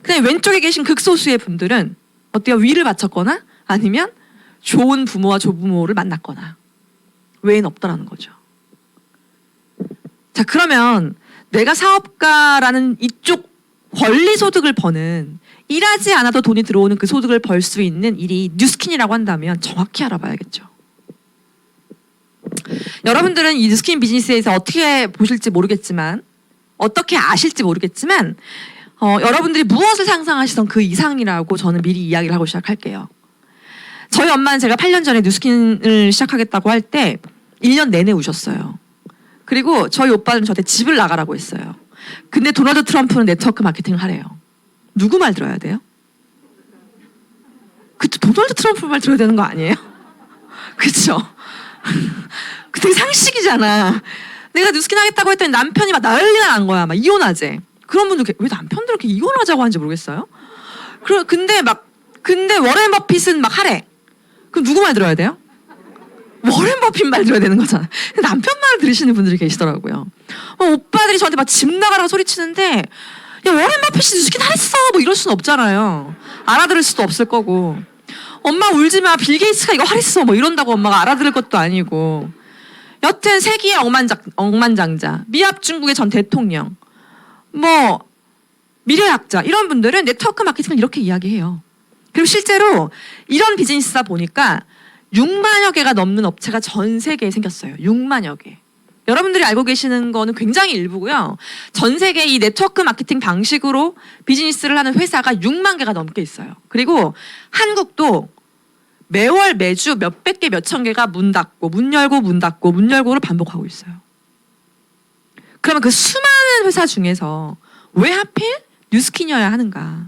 그다음에 왼쪽에 계신 극소수의 분들은 어때요? 위를 바쳤거나 아니면 좋은 부모와 조부모를 만났거나 외에는 없다라는 거죠. 자 그러면 내가 사업가라는 이쪽 권리소득을 버는 일하지 않아도 돈이 들어오는 그 소득을 벌 수 있는 일이 뉴스킨이라고 한다면 정확히 알아봐야겠죠. 여러분들은 이 뉴스킨 비즈니스에서 어떻게 보실지 모르겠지만 어떻게 아실지 모르겠지만 여러분들이 무엇을 상상하시던 그 이상이라고 저는 미리 이야기를 하고 시작할게요. 저희 엄마는 제가 8년 전에 뉴스킨을 시작하겠다고 할 때 1년 내내 우셨어요. 그리고 저희 오빠는 저한테 집을 나가라고 했어요. 근데 도널드 트럼프는 네트워크 마케팅을 하래요. 누구 말 들어야 돼요? 그쵸, 도널드 트럼프 말 들어야 되는 거 아니에요? 그쵸? 그 되게 상식이잖아. 내가 뉴스킨 하겠다고 했더니 남편이 막 난리가 난 거야. 막 이혼하재. 그런 분들 왜 남편들 이렇게 이혼하자고 하는지 모르겠어요. 근데 워렌 버핏은 막 하래. 그럼 누구 말 들어야 돼요? 워렌 버핏 말 들어야 되는 거잖아. 남편 말 들으시는 분들이 계시더라고요. 오빠들이 저한테 막 집 나가라고 소리치는데 야 워렌 버핏이 뉴스킨 하랬어 뭐 이럴 수는 없잖아요. 알아들을 수도 없을 거고. 엄마 울지 마. 빌 게이츠가 이거 하랬어 뭐 이런다고 엄마가 알아들을 것도 아니고. 여튼 세기의 억만장자, 미합 중국의 전 대통령, 뭐 미래학자 이런 분들은 네트워크 마케팅을 이렇게 이야기해요. 그리고 실제로 이런 비즈니스다 보니까 6만여 개가 넘는 업체가 전 세계에 생겼어요. 6만여 개. 여러분들이 알고 계시는 거는 굉장히 일부고요. 전 세계 이 네트워크 마케팅 방식으로 비즈니스를 하는 회사가 6만 개가 넘게 있어요. 그리고 한국도 매월 매주 몇백 개, 몇천 개가 문 닫고 문 열고 문 닫고 문 열고를 반복하고 있어요. 그러면 그 수많은 회사 중에서 왜 하필 뉴스킨이어야 하는가?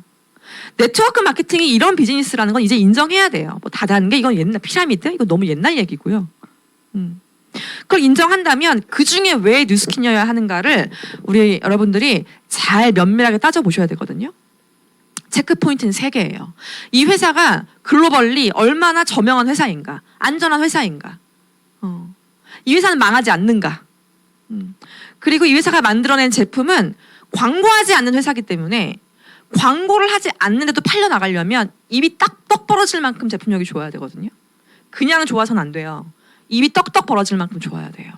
네트워크 마케팅이 이런 비즈니스라는 건 이제 인정해야 돼요. 뭐 다다는 게 이건 옛날 피라미드? 이거 너무 옛날 얘기고요. 그걸 인정한다면 그 중에 왜 뉴스킨이어야 하는가를 우리 여러분들이 잘 면밀하게 따져보셔야 되거든요. 체크 포인트는 3개예요. 이 회사가 글로벌리 얼마나 저명한 회사인가, 안전한 회사인가, 이 회사는 망하지 않는가, 그리고 이 회사가 만들어낸 제품은 광고하지 않는 회사이기 때문에 광고를 하지 않는데도 팔려 나가려면 입이 떡 벌어질 만큼 제품력이 좋아야 되거든요. 그냥 좋아서는 안 돼요. 입이 떡 벌어질 만큼 좋아야 돼요.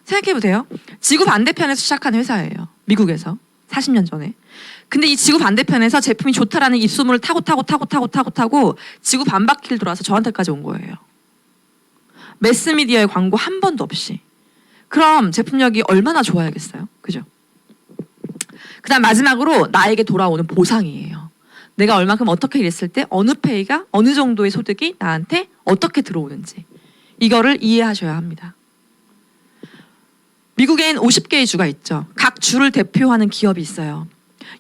생각해보세요. 지구 반대편에서 시작한 회사예요. 미국에서 40년 전에. 근데 이 지구 반대편에서 제품이 좋다라는 입소문을 타고 지구 반바퀴를 돌아서 저한테까지 온 거예요. 매스미디어의 광고 한 번도 없이. 그럼 제품력이 얼마나 좋아야겠어요? 그죠? 그 다음 마지막으로 나에게 돌아오는 보상이에요. 내가 얼만큼 어떻게 일했을 때 어느 페이가 어느 정도의 소득이 나한테 어떻게 들어오는지 이거를 이해하셔야 합니다. 미국엔 50개의 주가 있죠. 각 주를 대표하는 기업이 있어요.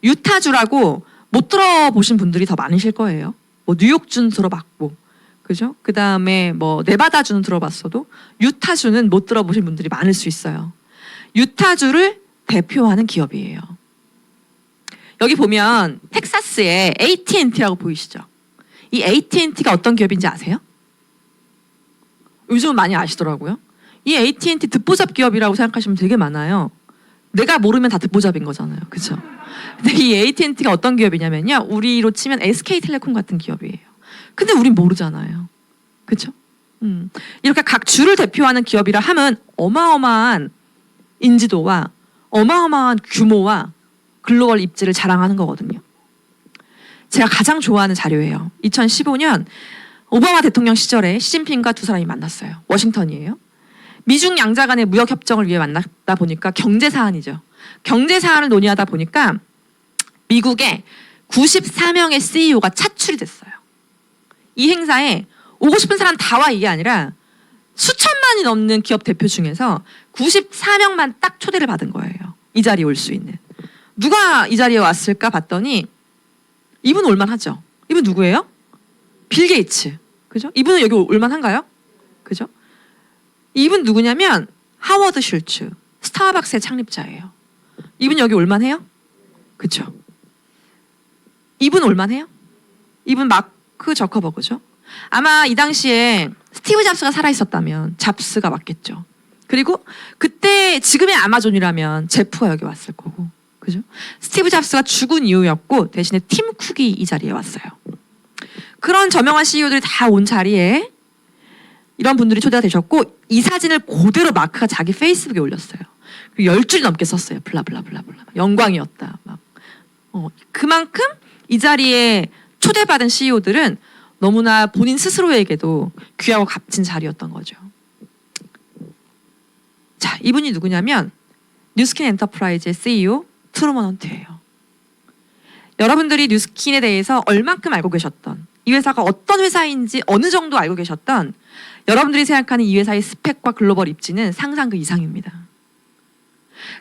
유타주라고 못 들어보신 분들이 더 많으실 거예요. 뭐 뉴욕주는 들어봤고, 그죠? 그 다음에 뭐 네바다주는 들어봤어도 유타주는 못 들어보신 분들이 많을 수 있어요. 유타주를 대표하는 기업이에요. 여기 보면 텍사스에 AT&T라고 보이시죠? 이 AT&T가 어떤 기업인지 아세요? 요즘은 많이 아시더라고요. 이 AT&T 듣보잡 기업이라고 생각하시면 되게 많아요. 내가 모르면 다 듣보잡인 거잖아요. 그렇죠? 근데 이 AT&T가 어떤 기업이냐면요. 우리로 치면 SK텔레콤 같은 기업이에요. 근데 우린 모르잖아요. 그렇죠? 이렇게 각 주를 대표하는 기업이라 하면 어마어마한 인지도와 어마어마한 규모와 글로벌 입지를 자랑하는 거거든요. 제가 가장 좋아하는 자료예요. 2015년 오바마 대통령 시절에 시진핑과 두 사람이 만났어요. 워싱턴이에요. 미중 양자 간의 무역 협정을 위해 만났다 보니까 경제 사안이죠. 경제 사안을 논의하다 보니까 미국에 94명의 CEO가 차출이 됐어요. 이 행사에 오고 싶은 사람 다 와 이게 아니라 수천만이 넘는 기업 대표 중에서 94명만 딱 초대를 받은 거예요. 이 자리에 올 수 있는. 누가 이 자리에 왔을까 봤더니 이분 올만하죠. 이분 누구예요? 빌 게이츠. 그죠? 이분은 여기 올만한가요? 그죠? 이분 누구냐면 하워드 슐츠. 스타벅스의 창립자예요. 이분 여기 올만해요? 그쵸? 이분 올만해요? 이분 마크 저커버그죠? 아마 이 당시에 스티브 잡스가 살아있었다면 잡스가 맞겠죠. 그리고 그때 지금의 아마존이라면 제프가 여기 왔을 거고. 그죠? 스티브 잡스가 죽은 이유였고 대신에 팀 쿡이 이 자리에 왔어요. 그런 저명한 CEO들이 다 온 자리에 이런 분들이 초대가 되셨고 이 사진을 그대로 마크가 자기 페이스북에 올렸어요. 10줄 넘게 썼어요. 블라블라블라블라. 영광이었다. 막. 그만큼 이 자리에 초대받은 CEO들은 너무나 본인 스스로에게도 귀하고 값진 자리였던 거죠. 자, 이분이 누구냐면 뉴스킨 엔터프라이즈의 CEO 트루먼 헌트예요. 여러분들이 뉴스킨에 대해서 얼만큼 알고 계셨던, 이 회사가 어떤 회사인지 어느 정도 알고 계셨던 여러분들이 생각하는 이 회사의 스펙과 글로벌 입지는 상상 그 이상입니다.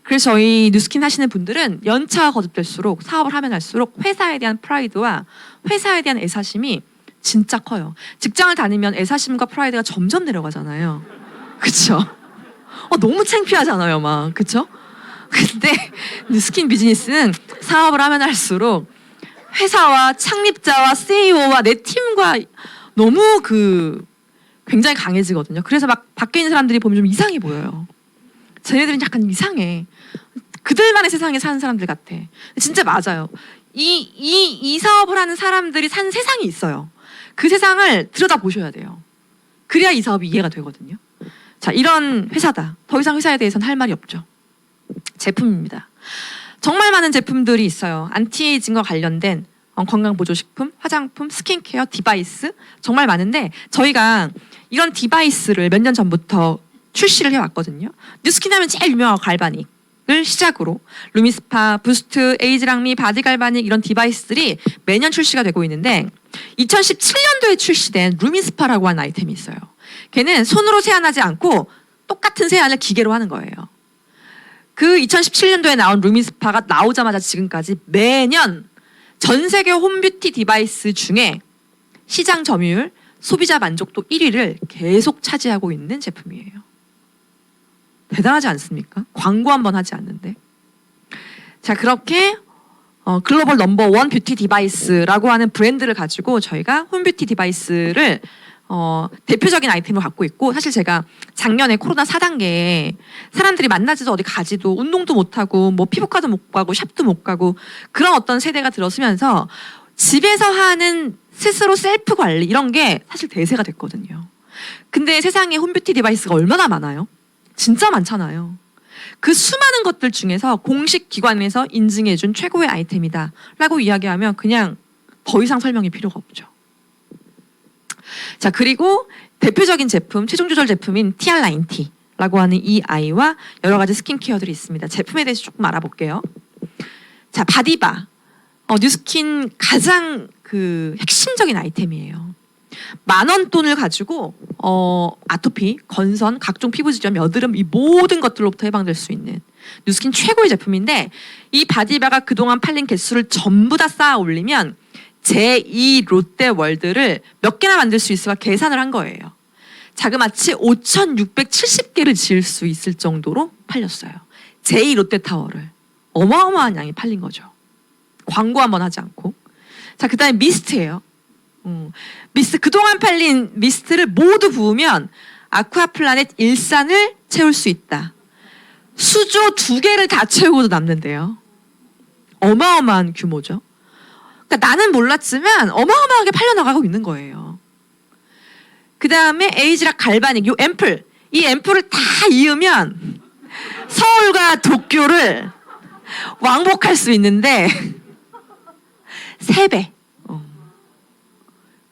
그래서 저희 뉴스킨 하시는 분들은 연차가 거듭될수록 사업을 하면 할수록 회사에 대한 프라이드와 회사에 대한 애사심이 진짜 커요. 직장을 다니면 애사심과 프라이드가 점점 내려가잖아요. 그쵸? 너무 창피하잖아요, 막. 그쵸? 근데 뉴스킨 비즈니스는 사업을 하면 할수록 회사와 창립자와 CEO와 내 팀과 너무 굉장히 강해지거든요. 그래서 막 밖에 있는 사람들이 보면 좀 이상해 보여요. 쟤네들은 약간 이상해. 그들만의 세상에 사는 사람들 같아. 진짜 맞아요. 이 사업을 하는 사람들이 사는 세상이 있어요. 그 세상을 들여다보셔야 돼요. 그래야 이 사업이 이해가 되거든요. 자, 이런 회사다. 더 이상 회사에 대해서는 할 말이 없죠. 제품입니다. 정말 많은 제품들이 있어요. 안티에이징과 관련된 건강보조식품, 화장품, 스킨케어, 디바이스 정말 많은데 저희가 이런 디바이스를 몇 년 전부터 출시를 해왔거든요. 뉴스킨 하면 제일 유명한 갈바닉을 시작으로 루미스파, 부스트, 에이즈랑미, 바디 갈바닉 이런 디바이스들이 매년 출시가 되고 있는데 2017년도에 출시된 루미스파라고 하는 아이템이 있어요. 걔는 손으로 세안하지 않고 똑같은 세안을 기계로 하는 거예요. 그 2017년도에 나온 루미스파가 나오자마자 지금까지 매년 전 세계 홈뷰티 디바이스 중에 시장 점유율, 소비자 만족도 1위를 계속 차지하고 있는 제품이에요. 대단하지 않습니까? 광고 한번 하지 않는데. 자, 그렇게 글로벌 넘버원 뷰티 디바이스라고 하는 브랜드를 가지고 저희가 홈뷰티 디바이스를 대표적인 아이템을 갖고 있고, 사실 제가 작년에 코로나 4단계에 사람들이 만나지도 어디 가지도 운동도 못하고 뭐 피부과도 못 가고 샵도 못 가고 그런 어떤 세대가 들어서면서 집에서 하는 스스로 셀프 관리 이런 게 사실 대세가 됐거든요. 근데 세상에 홈뷰티 디바이스가 얼마나 많아요? 진짜 많잖아요. 그 수많은 것들 중에서 공식 기관에서 인증해준 최고의 아이템이다 라고 이야기하면 그냥 더 이상 설명이 필요가 없죠. 자, 그리고 대표적인 제품, 체중 조절 제품인 TR90라고 하는 이 아이와 여러 가지 스킨케어들이 있습니다. 제품에 대해서 조금 알아볼게요. 자, 바디바. 뉴스킨 가장 핵심적인 아이템이에요. 10,000원 돈을 가지고 아토피, 건선, 각종 피부 질환, 여드름 이 모든 것들로부터 해방될 수 있는 뉴스킨 최고의 제품인데, 이 바디바가 그동안 팔린 개수를 전부 다 쌓아 올리면 제2 롯데월드를 몇 개나 만들 수 있을까 계산을 한 거예요. 자그마치 5,670개를 지을 수 있을 정도로 팔렸어요. 제2 롯데타워를. 어마어마한 양이 팔린 거죠. 광고 한번 하지 않고. 자, 그 다음에 미스트예요. 미스트, 그동안 팔린 미스트를 모두 부으면 아쿠아플라넷 일산을 채울 수 있다. 수조 2개를 다 채우고도 남는데요. 어마어마한 규모죠. 그러니까 나는 몰랐지만 어마어마하게 팔려나가고 있는 거예요. 그 다음에 에이즈락 갈바닉, 요 앰플, 이 앰플을 다 이으면 서울과 도쿄를 왕복할 수 있는데 3배.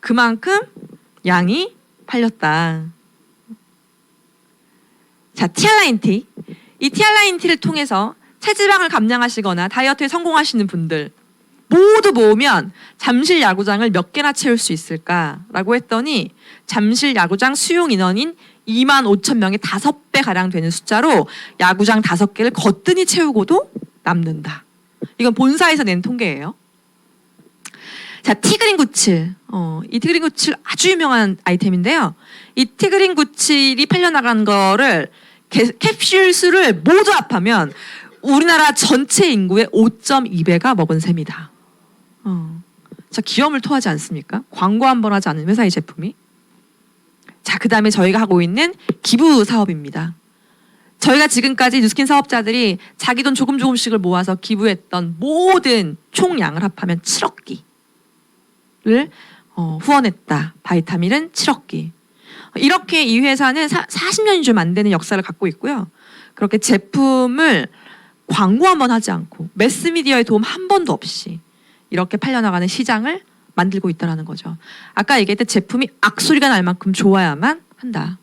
그만큼 양이 팔렸다. 자, TR90. 이 TR90를 통해서 체지방을 감량하시거나 다이어트에 성공하시는 분들 모두 모으면 잠실 야구장을 몇 개나 채울 수 있을까라고 했더니 잠실 야구장 수용 인원인 25,000명의 5배가량 되는 숫자로 야구장 5개를 거뜬히 채우고도 남는다. 이건 본사에서 낸 통계예요. 자, 티그린 97. 이 티그린 97 아주 유명한 아이템인데요. 이 티그린 97이 팔려나간 거를 캡슐 수를 모두 합하면 우리나라 전체 인구의 5.2배가 먹은 셈이다. 자, 기염을 토하지 않습니까? 광고 한번 하지 않은 회사의 제품이. 자, 그 다음에 저희가 하고 있는 기부 사업입니다. 저희가 지금까지 뉴스킨 사업자들이 자기 돈 조금씩을 모아서 기부했던 모든 총량을 합하면 7억 끼를 후원했다. 바이타밀은 7억 끼. 이렇게 이 회사는 40년이 좀 안 되는 역사를 갖고 있고요. 그렇게 제품을 광고 한번 하지 않고 매스미디어의 도움 한 번도 없이 이렇게 팔려나가는 시장을 만들고 있다는 거죠. 아까 얘기했던 제품이 악소리가 날 만큼 좋아야만 한다.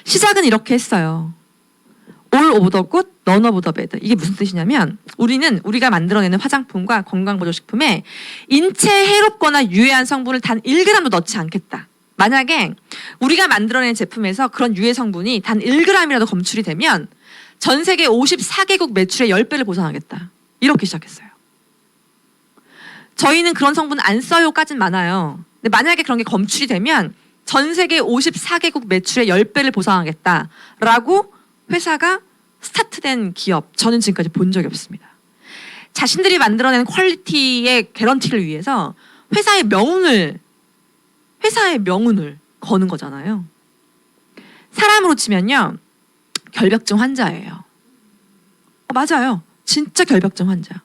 시작은 이렇게 했어요. All of the good, none of the bad. 이게 무슨 뜻이냐면 우리가 만들어내는 화장품과 건강보조식품에 인체 해롭거나 유해한 성분을 단 1g도 넣지 않겠다. 만약에 우리가 만들어낸 제품에서 그런 유해 성분이 단 1g이라도 검출이 되면 전 세계 54개국 매출의 10배를 보상하겠다. 이렇게 시작했어요. 저희는 그런 성분 안 써요까진 많아요. 근데 만약에 그런 게 검출이 되면 전 세계 54개국 매출의 10배를 보상하겠다라고 회사가 스타트된 기업, 저는 지금까지 본 적이 없습니다. 자신들이 만들어낸 퀄리티의 개런티를 위해서 회사의 명운을 거는 거잖아요. 사람으로 치면요, 결벽증 환자예요. 맞아요. 진짜 결벽증 환자.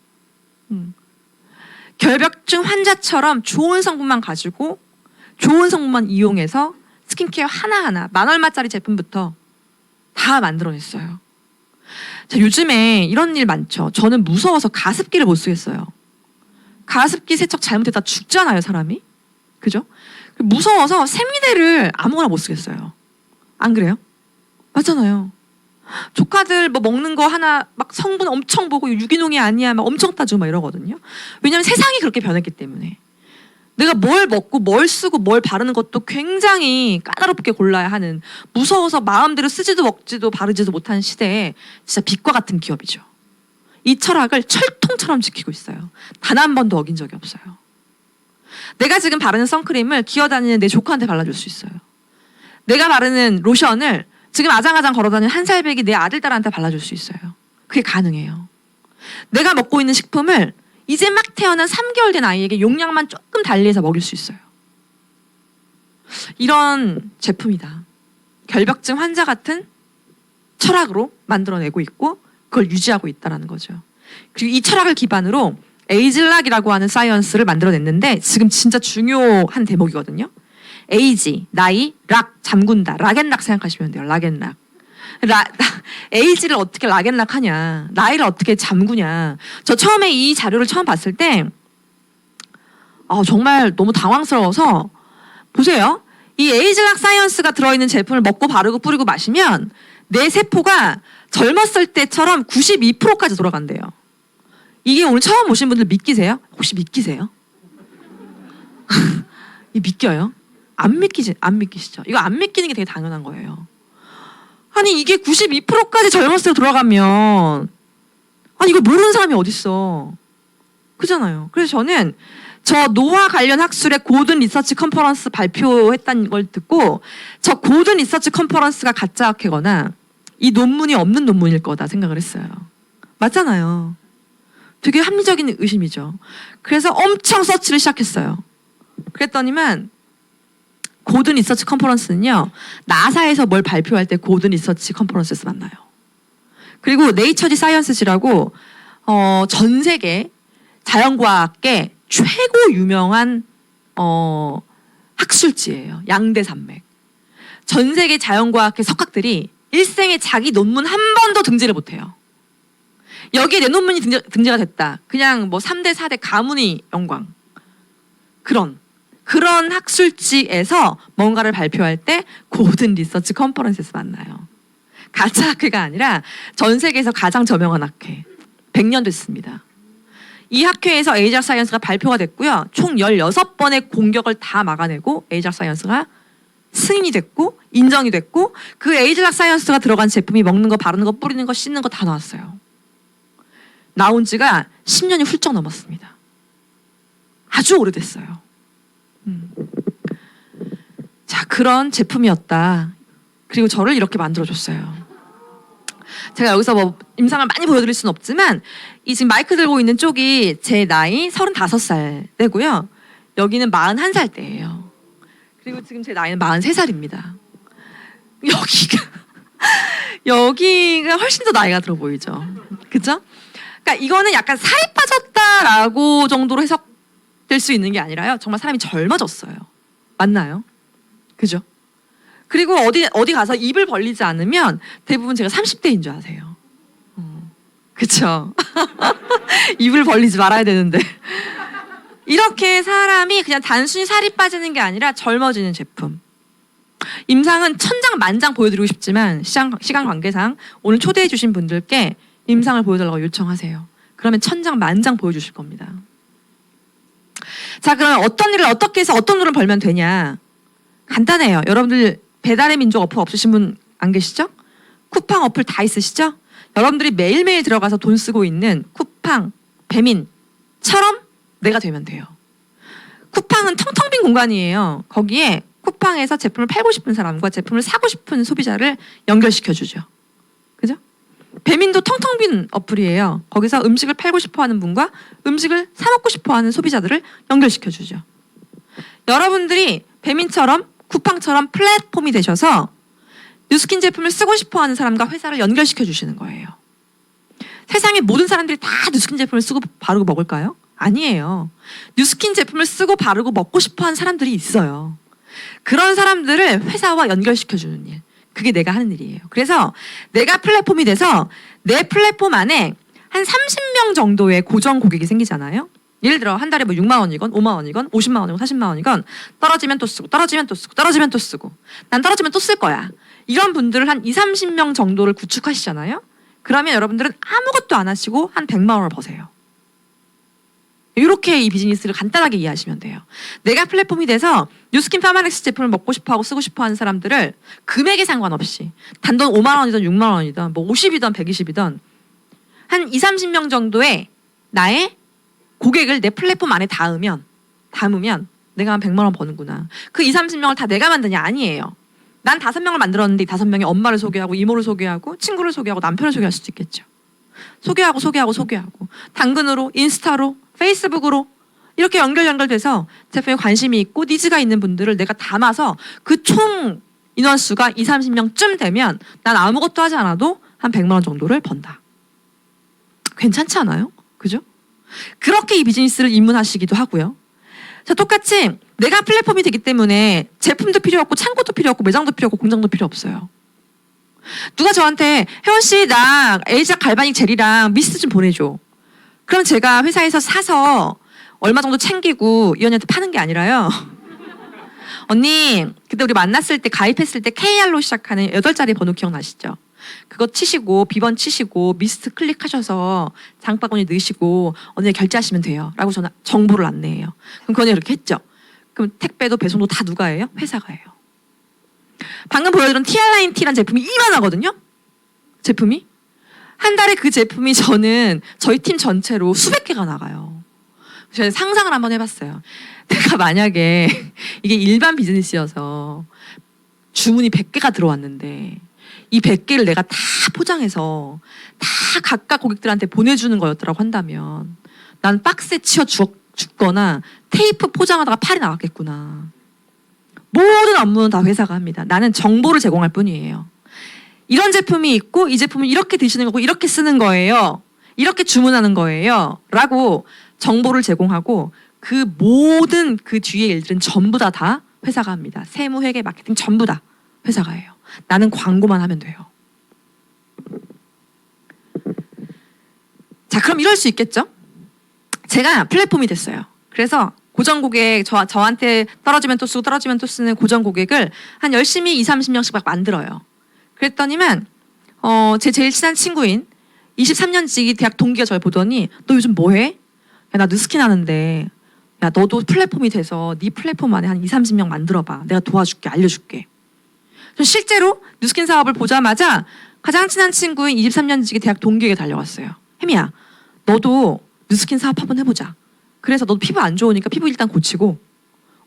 결벽증 환자처럼 좋은 성분만 가지고 좋은 성분만 이용해서 스킨케어 하나하나 10,000원짜리 제품부터 다 만들어냈어요. 자, 요즘에 이런 일 많죠. 저는 무서워서 가습기를 못 쓰겠어요. 가습기 세척 잘못했다 죽잖아요, 사람이. 그죠? 무서워서 생리대를 아무거나 못 쓰겠어요. 안 그래요? 맞잖아요. 조카들 뭐 먹는 거 하나 막 성분 엄청 보고 유기농이 아니야 막 엄청 따지고 막 이러거든요. 왜냐하면 세상이 그렇게 변했기 때문에. 내가 뭘 먹고 뭘 쓰고 뭘 바르는 것도 굉장히 까다롭게 골라야 하는, 무서워서 마음대로 쓰지도 먹지도 바르지도 못하는 시대에 진짜 빛과 같은 기업이죠. 이 철학을 철통처럼 지키고 있어요. 단 한 번도 어긴 적이 없어요. 내가 지금 바르는 선크림을 기어다니는 내 조카한테 발라줄 수 있어요. 내가 바르는 로션을 지금 아장아장 걸어다니는 한 살배기 내 아들, 딸한테 발라줄 수 있어요. 그게 가능해요. 내가 먹고 있는 식품을 이제 막 태어난 3개월 된 아이에게 용량만 조금 달리해서 먹일 수 있어요. 이런 제품이다. 결벽증 환자 같은 철학으로 만들어내고 있고 그걸 유지하고 있다는 거죠. 그리고 이 철학을 기반으로 에이즐락이라고 하는 사이언스를 만들어냈는데 지금 진짜 중요한 대목이거든요. 에이지, 나이, 락, 잠군다. 락앤락 생각하시면 돼요. 락앤락. 에이지를 어떻게 락앤락 하냐, 나이를 어떻게 잠그냐. 저 처음에 이 자료를 처음 봤을 때 정말 너무 당황스러워서, 보세요. 이 에이즐락 사이언스가 들어있는 제품을 먹고 바르고 뿌리고 마시면 내 세포가 젊었을 때처럼 92%까지 돌아간대요. 이게 오늘 처음 오신 분들 믿기세요? 혹시 믿기세요? 이 믿겨요? 안 믿기시죠? 이거 안 믿기는 게 되게 당연한 거예요. 아니 이게 92%까지 젊었을 때 돌아가면, 아니 이거 모르는 사람이 어딨어. 그잖아요. 그래서 저는 저 노화 관련 학술의 고든 리서치 컨퍼런스 발표했다는 걸 듣고 저 고든 리서치 컨퍼런스가 가짜 학회거나 이 논문이 없는 논문일 거다 생각을 했어요. 맞잖아요. 되게 합리적인 의심이죠. 그래서 엄청 서치를 시작했어요. 그랬더니만 고든 리서치 컨퍼런스는요, 나사에서 뭘 발표할 때 고든 리서치 컨퍼런스에서 만나요. 그리고 네이처지 사이언스지라고 전 세계 자연과학계 최고 유명한 학술지예요. 양대 산맥. 전 세계 자연과학계 석학들이 일생에 자기 논문 한 번도 등재를 못해요. 여기에 내 논문이 등재가 됐다. 그냥 뭐 3대 4대 가문의 영광. 그런 학술지에서 뭔가를 발표할 때 고든 리서치 컨퍼런스에서 만나요. 가짜 학회가 아니라 전 세계에서 가장 저명한 학회. 100년 됐습니다. 이 학회에서 에이작 사이언스가 발표가 됐고요. 총 16번의 공격을 다 막아내고 에이작 사이언스가 승인이 됐고 인정이 됐고, 그 에이작 사이언스가 들어간 제품이 먹는 거, 바르는 거, 뿌리는 거, 씻는 거 다 나왔어요. 나온 지가 10년이 훌쩍 넘었습니다. 아주 오래됐어요. 자, 그런 제품이었다. 그리고 저를 이렇게 만들어줬어요. 제가 여기서 뭐 임상을 많이 보여드릴 수는 없지만 이 지금 마이크 들고 있는 쪽이 제 나이 35살 때고요. 여기는 41살 때예요. 그리고 지금 제 나이는 43살입니다. 여기가 훨씬 더 나이가 들어 보이죠. 그죠? 그러니까 이거는 약간 살이 빠졌다라고 정도로 해석될 수 있는 게 아니라요. 정말 사람이 젊어졌어요. 맞나요? 그죠? 그리고 어디 가서 입을 벌리지 않으면 대부분 제가 30대인 줄 아세요. 그쵸? 입을 벌리지 말아야 되는데. 이렇게 사람이 그냥 단순히 살이 빠지는 게 아니라 젊어지는 제품. 임상은 천장만장 보여드리고 싶지만 시간 관계상 오늘 초대해 주신 분들께 임상을 보여달라고 요청하세요. 그러면 천장만장 보여주실 겁니다. 자, 그러면 어떤 일을 어떻게 해서 어떤 돈을 벌면 되냐? 간단해요. 여러분들 배달의 민족 어플 없으신 분 안 계시죠? 쿠팡 어플 다 있으시죠? 여러분들이 매일매일 들어가서 돈 쓰고 있는 쿠팡, 배민처럼 내가 되면 돼요. 쿠팡은 텅텅 빈 공간이에요. 거기에 쿠팡에서 제품을 팔고 싶은 사람과 제품을 사고 싶은 소비자를 연결시켜주죠. 그죠? 배민도 텅텅 빈 어플이에요. 거기서 음식을 팔고 싶어하는 분과 음식을 사 먹고 싶어하는 소비자들을 연결시켜주죠. 여러분들이 배민처럼 쿠팡처럼 플랫폼이 되셔서 뉴스킨 제품을 쓰고 싶어하는 사람과 회사를 연결시켜주시는 거예요. 세상의 모든 사람들이 다 뉴스킨 제품을 쓰고 바르고 먹을까요? 아니에요. 뉴스킨 제품을 쓰고 바르고 먹고 싶어하는 사람들이 있어요. 그런 사람들을 회사와 연결시켜주는 일. 그게 내가 하는 일이에요. 그래서 내가 플랫폼이 돼서 내 플랫폼 안에 한 30명 정도의 고정 고객이 생기잖아요. 예를 들어 한 달에 뭐 6만 원이건 5만 원이건 50만 원이건 40만 원이건 떨어지면 또 쓰고 떨어지면 또 쓰고 떨어지면 또 쓰고 난 떨어지면 또 쓸 거야. 이런 분들을 한 20, 30명 정도를 구축하시잖아요. 그러면 여러분들은 아무것도 안 하시고 한 100만 원을 버세요. 이렇게 이 비즈니스를 간단하게 이해하시면 돼요. 내가 플랫폼이 돼서 뉴스킨 파마렉스 제품을 먹고 싶어하고 쓰고 싶어하는 사람들을 금액에 상관없이 단돈 5만 원이든 6만 원이든 뭐 50이든 120이든 한 20, 30명 정도의 나의 고객을 내 플랫폼 안에 담으면 내가 한 100만 원 버는구나. 그 20, 30명을 다 내가 만드냐? 아니에요. 난 5명을 만들었는데 이 5명이 엄마를 소개하고 이모를 소개하고 친구를 소개하고 남편을 소개할 수도 있겠죠. 소개하고 당근으로 인스타로 페이스북으로 이렇게 연결돼서 제품에 관심이 있고 니즈가 있는 분들을 내가 담아서 그 총 인원수가 20, 30명쯤 되면 난 아무것도 하지 않아도 한 100만 원 정도를 번다. 괜찮지 않아요? 그죠? 그렇게 이 비즈니스를 입문하시기도 하고요. 자, 똑같이 내가 플랫폼이 되기 때문에 제품도 필요 없고 창고도 필요 없고 매장도 필요 없고 공장도 필요 없어요. 누가 저한테 혜원 씨 나 에이작 갈바닉 젤이랑 미스트 좀 보내줘. 그럼 제가 회사에서 사서 얼마 정도 챙기고 이 언니한테 파는 게 아니라요. 언니 그때 우리 만났을 때 가입했을 때 KR로 시작하는 8자리 번호 기억나시죠? 그거 치시고 비번 치시고 미스트 클릭하셔서 장바구니 넣으시고 언니 결제하시면 돼요. 라고 저는 정보를 안내해요. 그럼 그 언니 이렇게 했죠. 그럼 택배도 배송도 다 누가 해요? 회사가 해요. 방금 보여드린 TR9T라는 제품이 이만하거든요. 제품이. 한 달에 그 제품이 저는 저희 팀 전체로 수백 개가 나가요. 제가 상상을 한번 해봤어요. 내가 만약에 이게 일반 비즈니스여서 주문이 100개가 들어왔는데 이 100개를 내가 다 포장해서 다 각각 고객들한테 보내주는 거였더라고 한다면 난 박스에 치워 죽거나 테이프 포장하다가 팔이 나갔겠구나. 모든 업무는 다 회사가 합니다. 나는 정보를 제공할 뿐이에요. 이런 제품이 있고 이 제품을 이렇게 드시는 거고 이렇게 쓰는 거예요. 이렇게 주문하는 거예요. 라고 정보를 제공하고 그 모든 그 뒤에 일들은 전부 다 회사가 합니다. 세무, 회계, 마케팅 전부 다 회사가 해요. 나는 광고만 하면 돼요. 자, 그럼 이럴 수 있겠죠? 제가 플랫폼이 됐어요. 그래서 고정 고객, 저한테 떨어지면 또 쓰고 떨어지면 또 쓰는 고정 고객을 한 열심히 20, 30명씩 막 만들어요. 그랬더니만 제 제일 친한 친구인 23년지기 대학 동기가 저를 보더니 너 요즘 뭐해? 야, 나 뉴스킨 하는데 야 너도 플랫폼이 돼서 네 플랫폼 안에 한 20, 30명 만들어봐. 내가 도와줄게. 알려줄게. 실제로 뉴스킨 사업을 보자마자 가장 친한 친구인 23년지기 대학 동기에게 달려왔어요. 혜미야 너도 뉴스킨 사업 한번 해보자. 그래서 너도 피부 안 좋으니까 피부 일단 고치고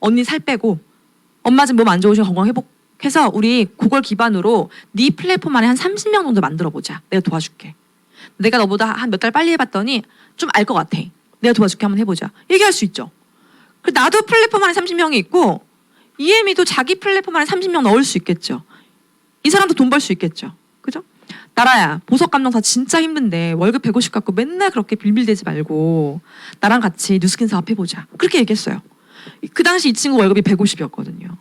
언니 살 빼고 엄마 지금 몸 안 좋으시면 건강 회복해서 우리 그걸 기반으로 네 플랫폼 안에 한 30명 정도 만들어보자. 내가 도와줄게. 내가 너보다 한 몇 달 빨리 해봤더니 좀 알 것 같아. 내가 도와줄게. 한번 해보자. 얘기할 수 있죠. 나도 플랫폼 안에 30명이 있고 이혜미도 자기 플랫폼 안에 30명 넣을 수 있겠죠. 이 사람도 돈 벌 수 있겠죠. 그죠? 나라야 보석 감정사 진짜 힘든데 월급 150 갖고 맨날 그렇게 빌빌대지 말고 나랑 같이 뉴스킨 사업 해보자. 그렇게 얘기했어요. 그 당시 이 친구 월급이 150이었거든요.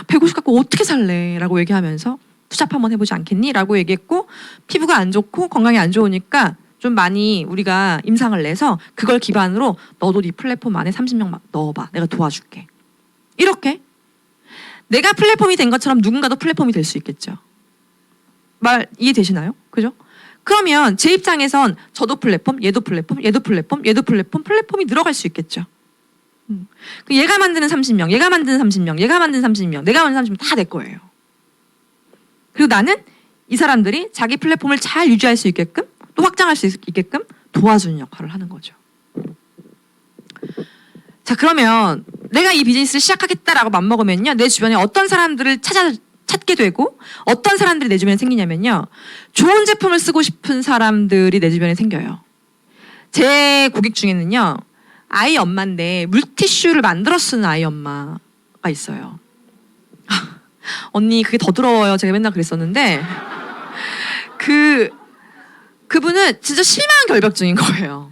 150 갖고 어떻게 살래? 라고 얘기하면서 투잡 한번 해보지 않겠니? 라고 얘기했고 피부가 안 좋고 건강이 안 좋으니까 좀 많이 우리가 임상을 내서 그걸 기반으로 너도 네 플랫폼 안에 30명 넣어봐. 내가 도와줄게. 이렇게 내가 플랫폼이 된 것처럼 누군가도 플랫폼이 될 수 있겠죠. 말 이해되시나요? 그죠? 그러면 제 입장에선 저도 플랫폼, 얘도 플랫폼, 얘도 플랫폼, 얘도 플랫폼, 플랫폼이 늘어갈 수 있겠죠. 얘가 만드는 30명, 얘가 만드는 30명, 얘가 만드는 30명, 내가 만드는 30명 다 내 거예요. 그리고 나는 이 사람들이 자기 플랫폼을 잘 유지할 수 있게끔 또 확장할 수 있게끔 도와주는 역할을 하는 거죠. 자, 그러면 내가 이 비즈니스를 시작하겠다라고 맘먹으면요, 내 주변에 어떤 사람들을 찾게 되고 어떤 사람들이 내 주변에 생기냐면요, 좋은 제품을 쓰고 싶은 사람들이 내 주변에 생겨요. 제 고객 중에는요, 아이 엄마인데 물티슈를 만들어 쓰는 아이 엄마가 있어요. 언니 그게 더 더러워요. 제가 맨날 그랬었는데 그분은 진짜 심한 결벽증인 거예요.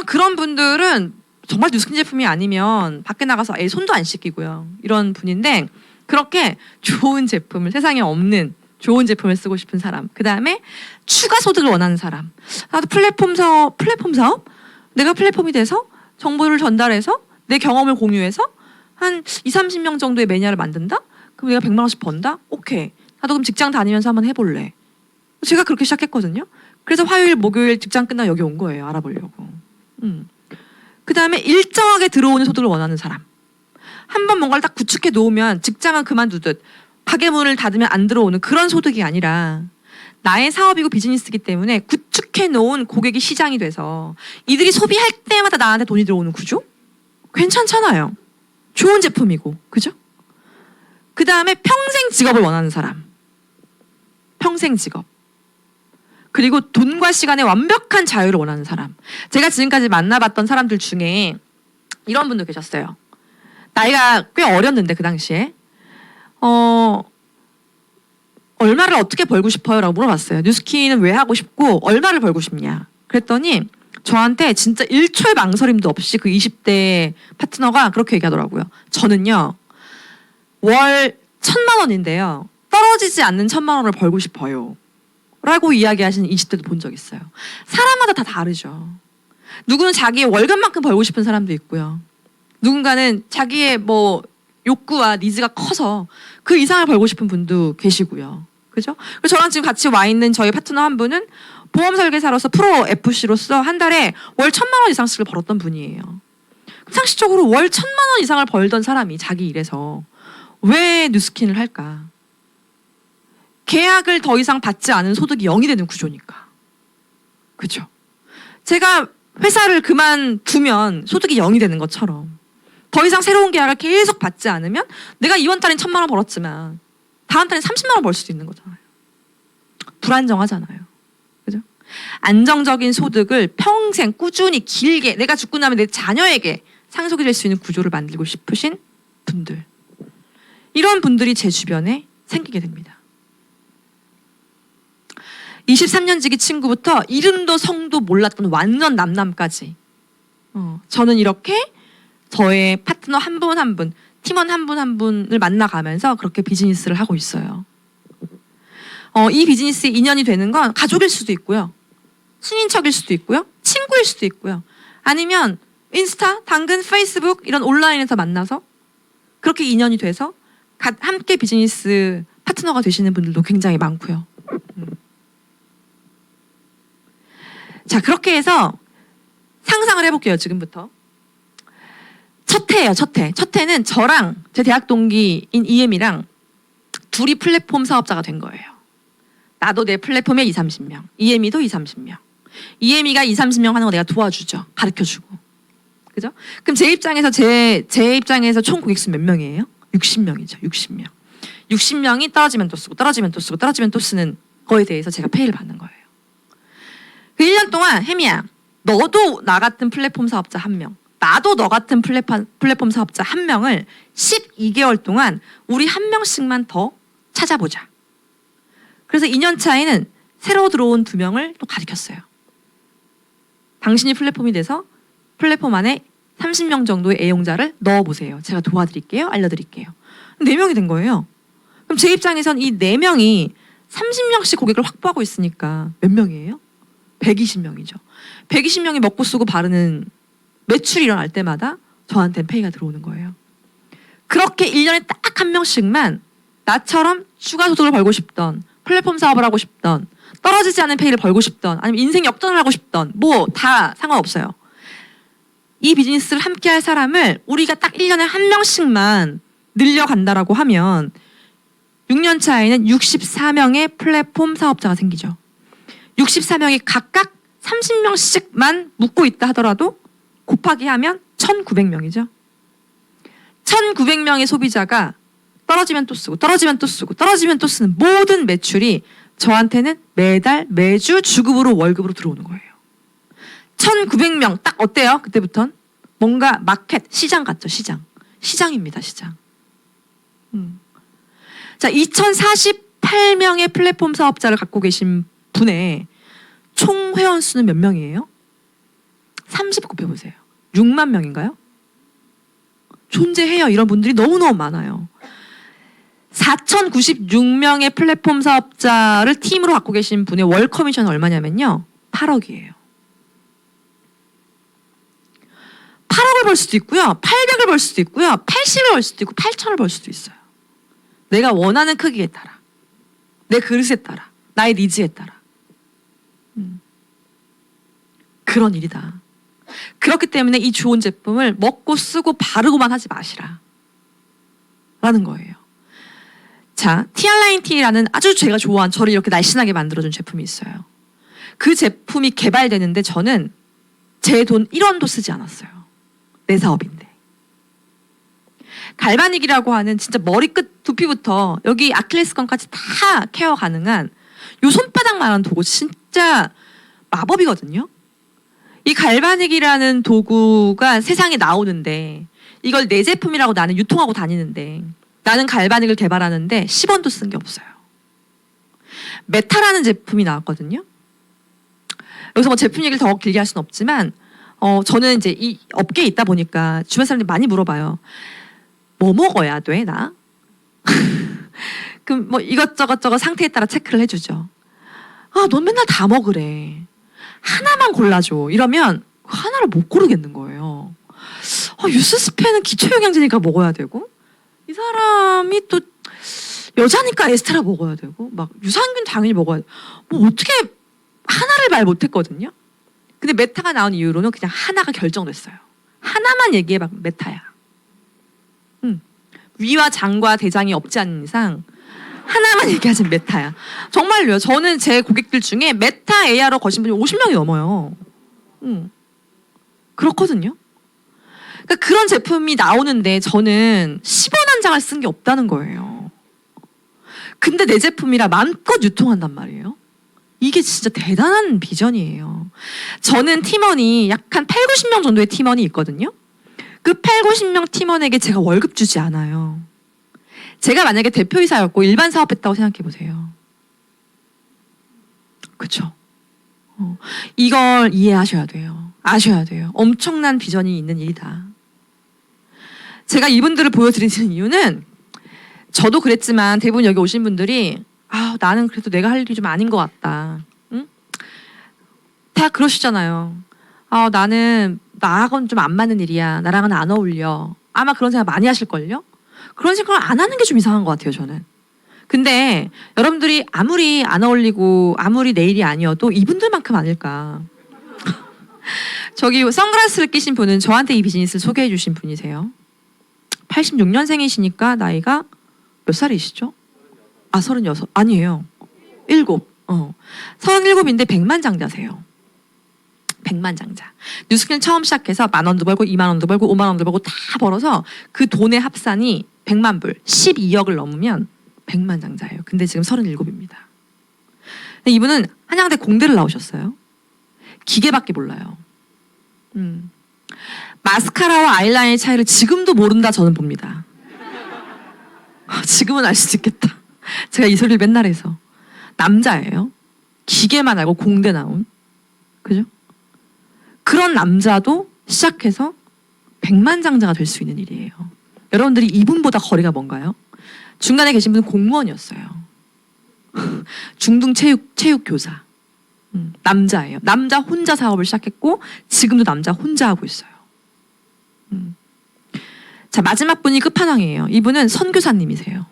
그런 분들은 정말 뉴스킨 제품이 아니면 밖에 나가서 아예 손도 안 씻기고요. 이런 분인데, 그렇게 좋은 제품을, 세상에 없는 좋은 제품을 쓰고 싶은 사람, 그 다음에 추가 소득을 원하는 사람. 나도 플랫폼 사업? 내가 플랫폼이 돼서 정보를 전달해서 내 경험을 공유해서 한 20-30명 정도의 매니아를 만든다? 그럼 내가 100만 원씩 번다? 오케이. 나도 그럼 직장 다니면서 한번 해볼래. 제가 그렇게 시작했거든요. 그래서 화요일, 목요일 직장 끝나고 여기 온 거예요. 알아보려고. 그 다음에 일정하게 들어오는 소득을 원하는 사람. 한번 뭔가를 딱 구축해 놓으면 직장은 그만두듯 가게 문을 닫으면 안 들어오는 그런 소득이 아니라, 나의 사업이고 비즈니스이기 때문에 구축해 놓은 고객이 시장이 돼서 이들이 소비할 때마다 나한테 돈이 들어오는 구조? 괜찮잖아요. 좋은 제품이고, 그죠? 그 다음에 평생 직업을 원하는 사람. 평생 직업. 그리고 돈과 시간의 완벽한 자유를 원하는 사람. 제가 지금까지 만나봤던 사람들 중에 이런 분도 계셨어요. 나이가 꽤 어렸는데 그 당시에 얼마를 어떻게 벌고 싶어요? 라고 물어봤어요. 뉴스킨은 왜 하고 싶고 얼마를 벌고 싶냐. 그랬더니 저한테 진짜 1초의 망설임도 없이 그 20대 파트너가 그렇게 얘기하더라고요. 저는요, 월 1,000만 원인데요, 떨어지지 않는 1,000만 원을 벌고 싶어요. 라고 이야기하시는 20대도 본 적 있어요. 사람마다 다 다르죠. 누구는 자기의 월급만큼 벌고 싶은 사람도 있고요. 누군가는 자기의 욕구와 니즈가 커서 그 이상을 벌고 싶은 분도 계시고요. 그죠? 그래서 저랑 지금 같이 와 있는 저희 파트너 한 분은 보험 설계사로서 프로 FC로서 한 달에 월 1,000만 원 이상씩을 벌었던 분이에요. 상식적으로 월 1,000만 원 이상을 벌던 사람이 자기 일에서 왜 뉴스킨을 할까? 계약을 더 이상 받지 않은 소득이 0이 되는 구조니까. 그죠? 제가 회사를 그만두면 소득이 0이 되는 것처럼 더 이상 새로운 계약을 계속 받지 않으면 내가 이번 달엔 1,000만 원 벌었지만 다음 달엔 30만 원 벌 수도 있는 거잖아요. 불안정하잖아요. 그죠? 안정적인 소득을 평생 꾸준히 길게, 내가 죽고 나면 내 자녀에게 상속이 될 수 있는 구조를 만들고 싶으신 분들, 이런 분들이 제 주변에 생기게 됩니다. 23년지기 친구부터 이름도 성도 몰랐던 완전 남남까지, 저는 이렇게 저의 파트너 한 분 한 분, 팀원 한 분 한 분을 만나가면서 그렇게 비즈니스를 하고 있어요. 이 비즈니스에 인연이 되는 건 가족일 수도 있고요, 친인척일 수도 있고요, 친구일 수도 있고요, 아니면 인스타, 당근, 페이스북 이런 온라인에서 만나서 그렇게 인연이 돼서 함께 비즈니스 파트너가 되시는 분들도 굉장히 많고요. 자, 그렇게 해서 상상을 해볼게요. 지금부터. 첫 해예요. 첫 해. 첫 해는 저랑 제 대학 동기인 EM이랑 둘이 플랫폼 사업자가 된 거예요. 나도 내 플랫폼에 20-30명, EM이도 20-30명. EM이가 20-30명 하는 거 내가 도와주죠. 가르쳐주고. 그죠? 그럼 제 입장에서 총 고객 수 몇 명이에요? 60명이죠. 60명. 60명이 떨어지면 또 쓰고 떨어지면 또 쓰고 떨어지면 또 쓰는 거에 대해서 제가 페이를 받는 거예요. 그 1년 동안 혜미야, 너도 나 같은 플랫폼 사업자 1명, 나도 너 같은 플랫폼 사업자 1명을 12개월 동안 우리 1명씩만 더 찾아보자. 그래서 2년 차에는 새로 들어온 2명을 또 가르쳤어요. 당신이 플랫폼이 돼서 플랫폼 안에 30명 정도의 애용자를 넣어보세요. 제가 도와드릴게요. 알려드릴게요. 4명이 된 거예요. 그럼 제 입장에선 이 4명이 30명씩 고객을 확보하고 있으니까 몇 명이에요? 120명이죠. 120명이 먹고 쓰고 바르는 매출이 일어날 때마다 저한테는 페이가 들어오는 거예요. 그렇게 1년에 딱 1명씩만 나처럼 추가 소득을 벌고 싶던, 플랫폼 사업을 하고 싶던, 떨어지지 않은 페이를 벌고 싶던, 아니면 인생 역전을 하고 싶던, 다 상관없어요. 이 비즈니스를 함께 할 사람을 우리가 딱 1년에 1명씩만 늘려간다라고 하면 6년 차에는 64명의 플랫폼 사업자가 생기죠. 64명이 각각 30명씩만 묻고 있다 하더라도 곱하기 하면 1,900명이죠. 1,900명의 소비자가 떨어지면 또 쓰고 떨어지면 또 쓰고 떨어지면 또 쓰는 모든 매출이 저한테는 매달 매주 주급으로 월급으로 들어오는 거예요. 1,900명 딱 어때요? 그때부턴 뭔가 마켓 시장 같죠. 시장입니다. 시장. 자, 2,048명의 플랫폼 사업자를 갖고 계신 분의 총 회원 수는 몇 명이에요? 30 곱해보세요. 6만 명인가요? 존재해요. 이런 분들이 너무너무 많아요. 4,096명의 플랫폼 사업자를 팀으로 갖고 계신 분의 월 커미션은 얼마냐면요. 8억이에요. 8억을 벌 수도 있고요. 800을 벌 수도 있고요. 80을 벌 수도 있고 8,000을 벌 수도 있어요. 내가 원하는 크기에 따라. 내 그릇에 따라. 나의 니즈에 따라. 그런 일이다. 그렇기 때문에 이 좋은 제품을 먹고 쓰고 바르고만 하지 마시라. 라는 거예요. 자, 티알라인티라는 아주 제가 좋아하는 저를 이렇게 날씬하게 만들어준 제품이 있어요. 그 제품이 개발되는데 저는 제 돈 1원도 쓰지 않았어요. 내 사업인데. 갈바닉이라고 하는 진짜 머리끝 두피부터 여기 아킬레스건까지 다 케어 가능한 요 손바닥만한 도구 진짜 마법이거든요. 이 갈바닉이라는 도구가 세상에 나오는데 이걸 내 제품이라고 나는 유통하고 다니는데 나는 갈바닉을 개발하는데 10원도 쓴 게 없어요. 메타라는 제품이 나왔거든요. 여기서 뭐 제품 얘기를 더 길게 할 수는 없지만 저는 이제 이 업계에 있다 보니까 주변 사람들이 많이 물어봐요. 뭐 먹어야 돼, 나? 그럼 뭐 이것저것 상태에 따라 체크를 해주죠. 아, 넌 맨날 다 먹으래. 하나만 골라줘. 이러면 하나를 못 고르겠는 거예요. 유스스펜은 기초영양제니까 먹어야 되고 이 사람이 또 여자니까 에스테라 먹어야 되고 막 유산균 당연히 먹어야 돼. 뭐 어떻게 하나를 말 못했거든요. 근데 메타가 나온 이후로는 그냥 하나가 결정됐어요. 하나만 얘기해봐 메타야. 위와 장과 대장이 없지 않은 이상 하나만 얘기하자면 메타야. 정말로요. 저는 제 고객들 중에 메타 AR로 거신 분이 50명이 넘어요. 그렇거든요. 그러니까 그런 제품이 나오는데 저는 10원 한 장을 쓴 게 없다는 거예요. 근데 내 제품이라 마음껏 유통한단 말이에요. 이게 진짜 대단한 비전이에요. 저는 팀원이 약 한 8, 90명 정도의 팀원이 있거든요. 그 8, 90명 팀원에게 제가 월급 주지 않아요. 제가 만약에 대표이사였고 일반 사업했다고 생각해 보세요. 그렇죠? 이걸 이해하셔야 돼요. 아셔야 돼요. 엄청난 비전이 있는 일이다. 제가 이분들을 보여드리는 이유는 저도 그랬지만 대부분 여기 오신 분들이 나는 그래도 내가 할 일이 좀 아닌 것 같다. 응? 다 그러시잖아요. 나는 나하고는 좀 안 맞는 일이야. 나랑은 안 어울려. 아마 그런 생각 많이 하실걸요? 그런 생각을 안 하는 게 좀 이상한 것 같아요, 저는. 근데 여러분들이 아무리 안 어울리고 아무리 내 일이 아니어도 이분들만큼 아닐까. 저기 선글라스를 끼신 분은 저한테 이 비즈니스를 소개해 주신 분이세요. 86년생이시니까 나이가 몇 살이시죠? 36. 아니에요. 7. 37인데 백만장자세요. 백만장자. 뉴스킬 처음 시작해서 10,000원도 벌고 20,000원도 벌고 50,000원도 벌고 다 벌어서 그 돈의 합산이 100만 불, 12억을 넘으면 백만장자예요. 근데 지금 37입니다. 이분은 한양대 공대를 나오셨어요. 기계밖에 몰라요. 마스카라와 아이라인의 차이를 지금도 모른다 저는 봅니다. 지금은 알 수도 있겠다. 제가 이 소리를 맨날 해서. 남자예요. 기계만 알고 공대 나온. 그죠? 그런 남자도 시작해서 백만장자가 될 수 있는 일이에요. 여러분들이 이분보다 거리가 뭔가요? 중간에 계신 분은 공무원이었어요. 중등 체육 교사. 남자예요. 남자 혼자 사업을 시작했고 지금도 남자 혼자 하고 있어요. 자, 마지막 분이 끝판왕이에요. 이분은 선교사님이세요.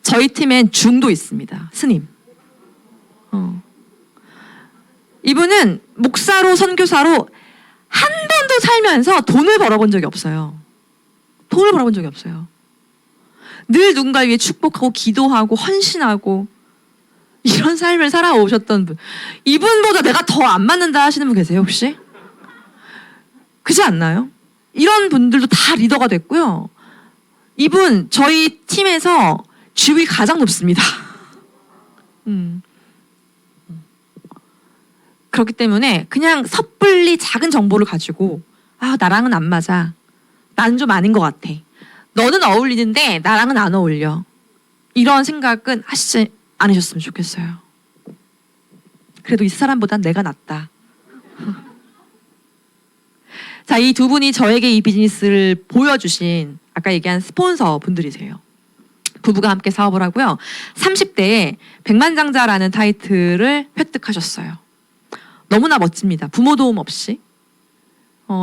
저희 팀엔 중도 있습니다. 스님. 이분은 목사로 선교사로 한 번도 살면서 돈을 벌어본 적이 없어요. 돈을 벌어본 적이 없어요. 늘 누군가 위해 축복하고 기도하고 헌신하고 이런 삶을 살아오셨던 분. 이분보다 내가 더 안 맞는다 하시는 분 계세요 혹시? 그렇지 않나요? 이런 분들도 다 리더가 됐고요. 이분 저희 팀에서 지위 가장 높습니다. 그렇기 때문에 그냥 섣불리 작은 정보를 가지고 나랑은 안 맞아. 나는 좀 아닌 것 같아. 너는 어울리는데 나랑은 안 어울려. 이런 생각은 하시지 않으셨으면 좋겠어요. 그래도 이 사람보단 내가 낫다. 자, 이 두 분이 저에게 이 비즈니스를 보여주신 아까 얘기한 스폰서 분들이세요. 부부가 함께 사업을 하고요. 30대에 백만장자라는 타이틀을 획득하셨어요. 너무나 멋집니다. 부모 도움 없이.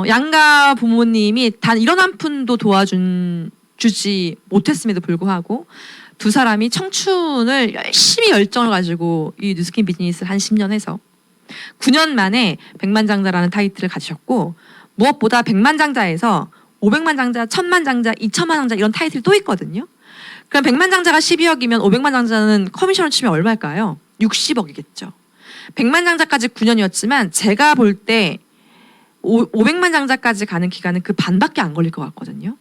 양가 부모님이 단 이런 한 푼도 도와주지 못했음에도 불구하고 두 사람이 청춘을 열심히 열정을 가지고 이 뉴스킨 비즈니스를 한 10년 해서 9년 만에 백만장자라는 타이틀을 가지셨고 무엇보다 백만장자에서 500만장자, 1000만장자, 2000만장자 이런 타이틀이 또 있거든요. 그럼 100만장자가 12억이면 500만장자는 커미션을 치면 얼마일까요? 60억이겠죠. 100만장자까지 9년이었지만 제가 볼 때 500만장자까지 가는 기간은 그 반밖에 안 걸릴 것 같거든요.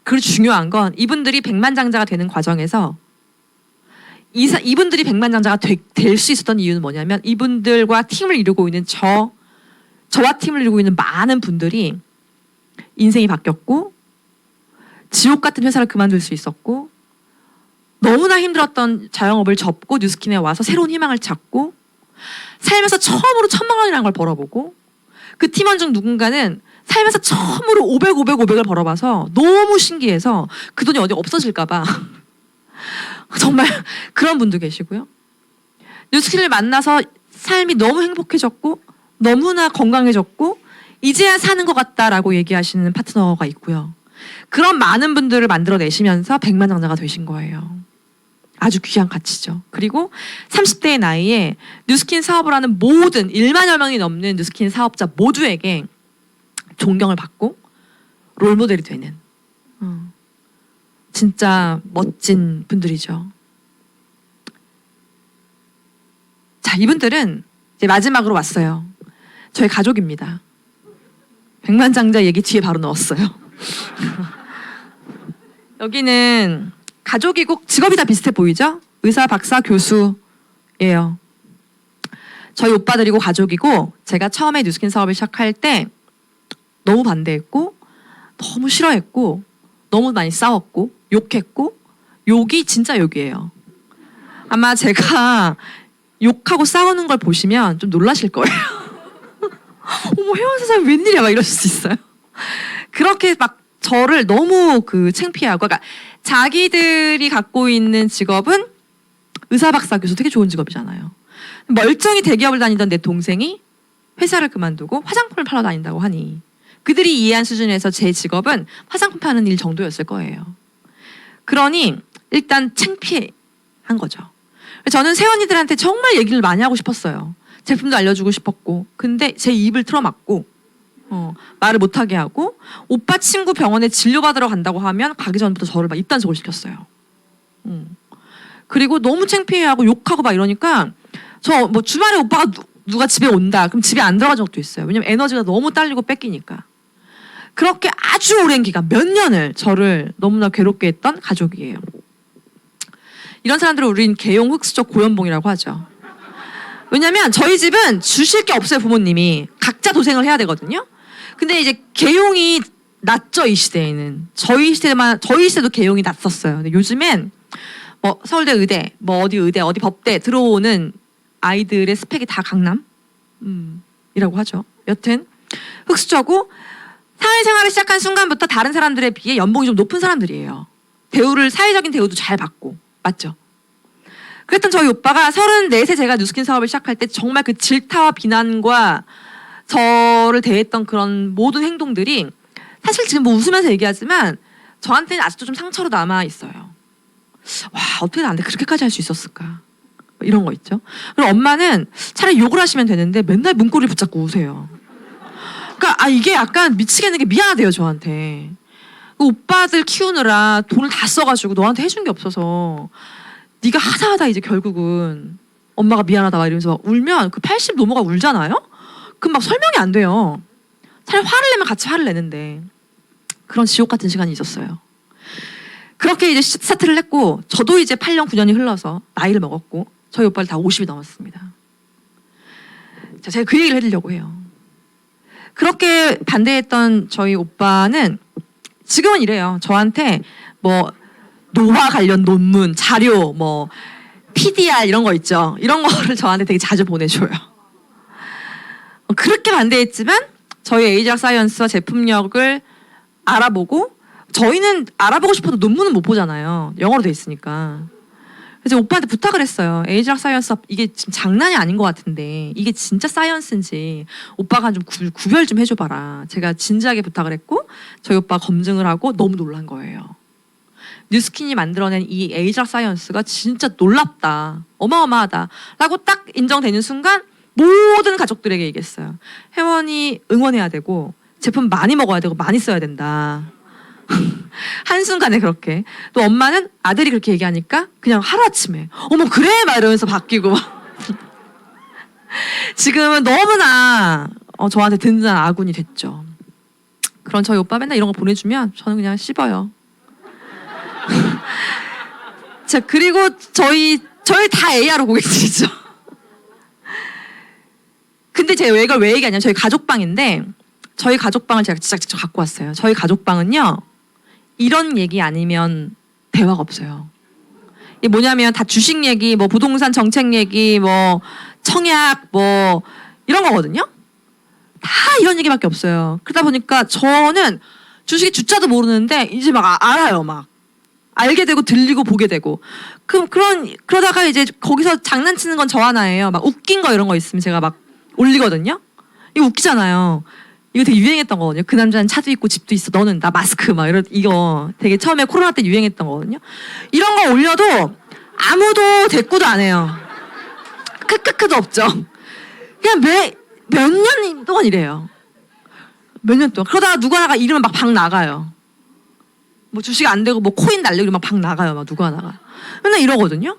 그리고 중요한 건 이분들이 100만장자가 되는 과정에서 이분들이 100만장자가 될 수 있었던 이유는 뭐냐면 이분들과 팀을 이루고 있는 저와 팀을 이루고 있는 많은 분들이 인생이 바뀌었고 지옥 같은 회사를 그만둘 수 있었고 너무나 힘들었던 자영업을 접고 뉴스킨에 와서 새로운 희망을 찾고 살면서 처음으로 1000만 원이라는 걸 벌어보고 그 팀원 중 누군가는 살면서 처음으로 500을 벌어봐서 너무 신기해서 그 돈이 어디 없어질까 봐 정말 그런 분도 계시고요. 뉴스킨을 만나서 삶이 너무 행복해졌고 너무나 건강해졌고 이제야 사는 것 같다라고 얘기하시는 파트너가 있고요. 그런 많은 분들을 만들어내시면서 백만장자가 되신 거예요. 아주 귀한 가치죠. 그리고 30대의 나이에 뉴스킨 사업을 하는 모든 1만여 명이 넘는 뉴스킨 사업자 모두에게 존경을 받고 롤모델이 되는 진짜 멋진 분들이죠. 자, 이분들은 이제 마지막으로 왔어요. 저희 가족입니다. 백만장자 얘기 뒤에 바로 넣었어요. 여기는 가족이고 직업이 다 비슷해 보이죠? 의사, 박사, 교수예요. 저희 오빠들이고 가족이고 제가 처음에 뉴스킨 사업을 시작할 때 너무 반대했고 너무 싫어했고 너무 많이 싸웠고 욕했고 욕이 진짜 욕이에요. 아마 제가 욕하고 싸우는 걸 보시면 좀 놀라실 거예요. 어머 혜원 세상에 웬일이야 막 이러실 수 있어요. 그렇게 막 저를 너무 창피하고 그러니까 자기들이 갖고 있는 직업은 의사, 박사, 교수 되게 좋은 직업이잖아요. 멀쩡히 대기업을 다니던 내 동생이 회사를 그만두고 화장품을 팔러 다닌다고 하니 그들이 이해한 수준에서 제 직업은 화장품 파는 일 정도였을 거예요. 그러니 일단 창피한 거죠. 저는 세원이들한테 정말 얘기를 많이 하고 싶었어요. 제품도 알려주고 싶었고 근데 제 입을 틀어막고 말을 못하게 하고 오빠 친구 병원에 진료받으러 간다고 하면 가기 전부터 저를 막 입단속을 시켰어요. 그리고 너무 창피해하고 욕하고 막 이러니까 저 뭐 주말에 오빠가 누가 집에 온다 그럼 집에 안 들어간 적도 있어요. 왜냐면 에너지가 너무 딸리고 뺏기니까. 그렇게 아주 오랜 기간 몇 년을 저를 너무나 괴롭게 했던 가족이에요. 이런 사람들을 우린 개용 흑수저 고연봉이라고 하죠. 왜냐면 저희 집은 주실 게 없어요. 부모님이 각자 도생을 해야 되거든요. 근데 이제 개용이 낮죠. 이 시대에는 저희 시대도 개용이 낮었어요. 근데 요즘엔 뭐 서울대 의대, 뭐 어디 의대, 어디 법대 들어오는 아이들의 스펙이 다 강남 이라고 하죠. 여튼 흑수저고 사회생활을 시작한 순간부터 다른 사람들에 비해 연봉이 좀 높은 사람들이에요. 사회적인 대우도 잘 받고 맞죠? 그랬던 저희 오빠가 34세 제가 뉴스킨 사업을 시작할 때 정말 그 질타와 비난과 저를 대했던 그런 모든 행동들이 사실 지금 뭐 웃으면서 얘기하지만 저한테는 아직도 좀 상처로 남아 있어요. 와 어떻게 나한테 그렇게까지 할 수 있었을까 이런 거 있죠. 그리고 엄마는 차라리 욕을 하시면 되는데 맨날 문고리를 붙잡고 우세요. 그러니까 이게 약간 미치겠는 게 미안하대요 저한테. 그 오빠들 키우느라 돈을 다 써가지고 너한테 해준 게 없어서 네가 하다 이제 결국은 엄마가 미안하다 막 이러면서 막 울면 그 80 넘어가 울잖아요? 그럼 막 설명이 안 돼요. 차라리 화를 내면 같이 화를 내는데 그런 지옥 같은 시간이 있었어요. 그렇게 이제 스타트를 했고 저도 이제 8년 9년이 흘러서 나이를 먹었고 저희 오빠를 다 50이 넘었습니다. 자, 제가 그 얘기를 해드리려고 해요. 그렇게 반대했던 저희 오빠는 지금은 이래요. 저한테 뭐 노화 관련 논문, 자료, 뭐 PDR 이런 거 있죠. 이런 거를 저한테 되게 자주 보내줘요. 그렇게 반대했지만 저희 에이작 사이언스와 제품력을 알아보고 저희는 알아보고 싶어도 논문은 못 보잖아요. 영어로 돼 있으니까. 그래서 오빠한테 부탁을 했어요. 에이작 사이언스 이게 지금 장난이 아닌 것 같은데 이게 진짜 사이언스인지 오빠가 좀 구별 좀 해줘봐라. 제가 진지하게 부탁을 했고 저희 오빠가 검증을 하고 너무 놀란 거예요. 뉴스킨이 만들어낸 이 에이작 사이언스가 진짜 놀랍다. 어마어마하다. 라고 딱 인정되는 순간 모든 가족들에게 얘기했어요. 혜원이 응원해야 되고 제품 많이 먹어야 되고 많이 써야 된다. 한순간에 그렇게. 또 엄마는 아들이 그렇게 얘기하니까 그냥 하루아침에 어머 그래? 막 이러면서 바뀌고 지금은 너무나 저한테 든든한 아군이 됐죠. 그런 저희 오빠 맨날 이런 거 보내주면 저는 그냥 씹어요. 자, 그리고 저희 다 AR로 고객들이죠. 근데 제가 이걸 왜 얘기하냐면 저희 가족방인데 저희 가족방을 제가 진짜 직접 갖고 왔어요. 저희 가족방은요. 이런 얘기 아니면 대화가 없어요. 이게 뭐냐면 다 주식 얘기, 뭐 부동산 정책 얘기, 뭐 청약, 뭐 이런 거거든요. 다 이런 얘기밖에 없어요. 그러다 보니까 저는 주식의 주자도 모르는데 이제 막 알아요. 막 알게 되고 들리고 보게 되고. 그러다가 이제 거기서 장난치는 건 저 하나예요. 막 웃긴 거 이런 거 있으면 제가 막 올리거든요. 이거 웃기잖아요. 이거 되게 유행했던 거거든요. 그 남자는 차도 있고 집도 있어. 너는 나 마스크 막 이거 되게 처음에 코로나 때 유행했던 거거든요. 이런 거 올려도 아무도 대꾸도 안 해요. 크크크도 없죠. 그냥 몇 년 동안 이래요. 몇 년 동안. 그러다가 누구 하나가 이러면 막 방 나가요. 뭐 주식 안 되고 뭐 코인 날리고 이러면 막 방 나가요. 막 누구 하나가. 맨날 이러거든요.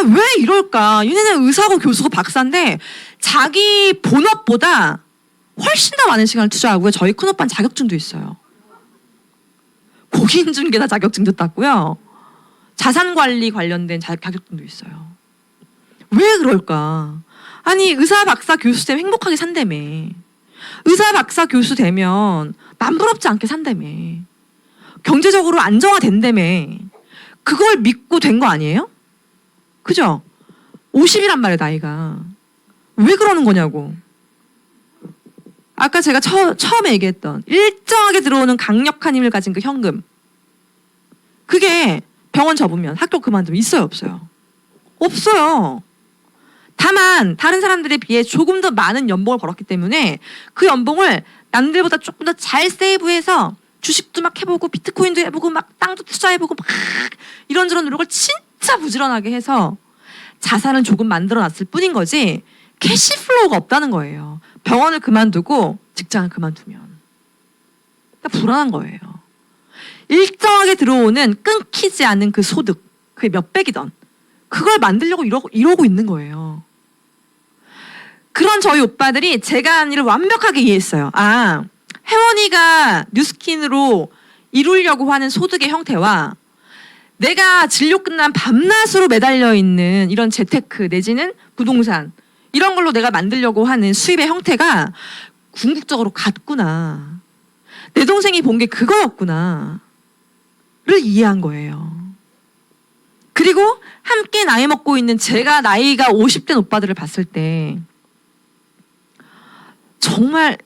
왜 이럴까? 얘네는 의사고 교수고 박사인데 자기 본업보다 훨씬 더 많은 시간을 투자하고요. 저희 큰오빠는 자격증도 있어요. 공인중개사 자격증도 땄고요. 자산관리 관련된 자격증도 있어요. 왜 그럴까? 아니 의사 박사 교수 되면 행복하게 산다며. 의사 박사 교수 되면 남부럽지 않게 산다며. 경제적으로 안정화된다며. 그걸 믿고 된 거 아니에요? 그죠? 50이란 말이에요, 나이가. 왜 그러는 거냐고. 아까 제가 처음에 얘기했던 일정하게 들어오는 강력한 힘을 가진 그 현금. 그게 병원 접으면 학교 그만두면 있어요, 없어요? 없어요. 다만 다른 사람들에 비해 조금 더 많은 연봉을 벌었기 때문에 그 연봉을 남들보다 조금 더 잘 세이브해서 주식도 막 해보고 비트코인도 해보고 막 땅도 투자해보고 막 이런저런 노력을 진짜 부지런하게 해서 자산을 조금 만들어놨을 뿐인 거지 캐시플로우가 없다는 거예요. 병원을 그만두고 직장을 그만두면. 그러니까 불안한 거예요. 일정하게 들어오는 끊기지 않은 그 소득, 그게 몇백이던 그걸 만들려고 이러고 있는 거예요. 그런 저희 오빠들이 제가 한 일을 완벽하게 이해했어요. 아, 혜원이가 뉴스킨으로 이루려고 하는 소득의 형태와 내가 진료 끝난 밤낮으로 매달려 있는 이런 재테크 내지는 부동산 이런 걸로 내가 만들려고 하는 수입의 형태가 궁극적으로 같구나. 내 동생이 본 게 그거였구나. 를 이해한 거예요. 그리고 함께 나이 먹고 있는 제가 나이가 50된 오빠들을 봤을 때 정말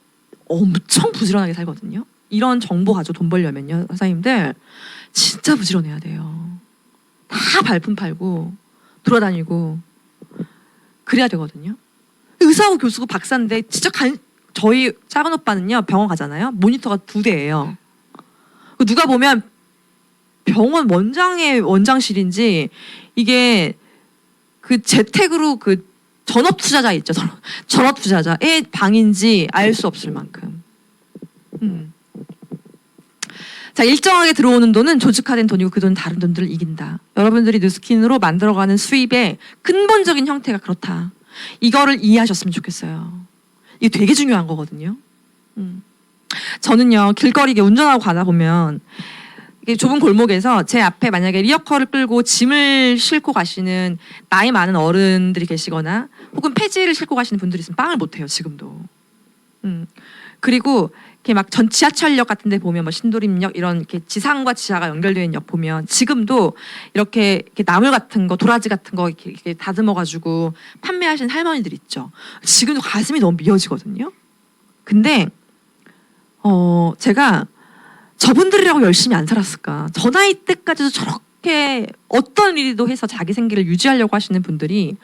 엄청 부지런하게 살거든요. 이런 정보 가지고 돈 벌려면요. 선생님들 진짜 부지런해야 돼요. 다 발품 팔고 돌아다니고 그래야 되거든요. 의사고 교수고 박사인데 진짜 저희 작은 오빠는요. 병원 가잖아요. 모니터가 2대예요. 누가 보면 병원 원장의 원장실인지 이게 그 재택으로 그 전업 투자자 있죠. 전업 투자자의 방인지 알 수 없을 만큼. 자, 일정하게 들어오는 돈은 조직화된 돈이고 그 돈은 다른 돈들을 이긴다. 여러분들이 뉴스킨으로 만들어가는 수입의 근본적인 형태가 그렇다. 이거를 이해하셨으면 좋겠어요. 이게 되게 중요한 거거든요. 저는요, 길거리 운전하고 가다 보면 좁은 골목에서 제 앞에 만약에 리어커를 끌고 짐을 싣고 가시는 나이 많은 어른들이 계시거나 혹은 폐지를 싣고 가시는 분들이 있으면 빵을 못 해요, 지금도. 그리고 이렇게 막 전 지하철역 같은 데 보면 뭐 신도림역 이런 이렇게 지상과 지하가 연결되어 있는 역 보면 지금도 이렇게 나물 같은 거, 도라지 같은 거 이렇게 다듬어 가지고 판매하시는 할머니들 있죠. 지금도 가슴이 너무 미어지거든요. 근데 제가 저분들이라고 열심히 안 살았을까? 저 나이 때까지도 저렇게 어떤 일이도 해서 자기 생계를 유지하려고 하시는 분들이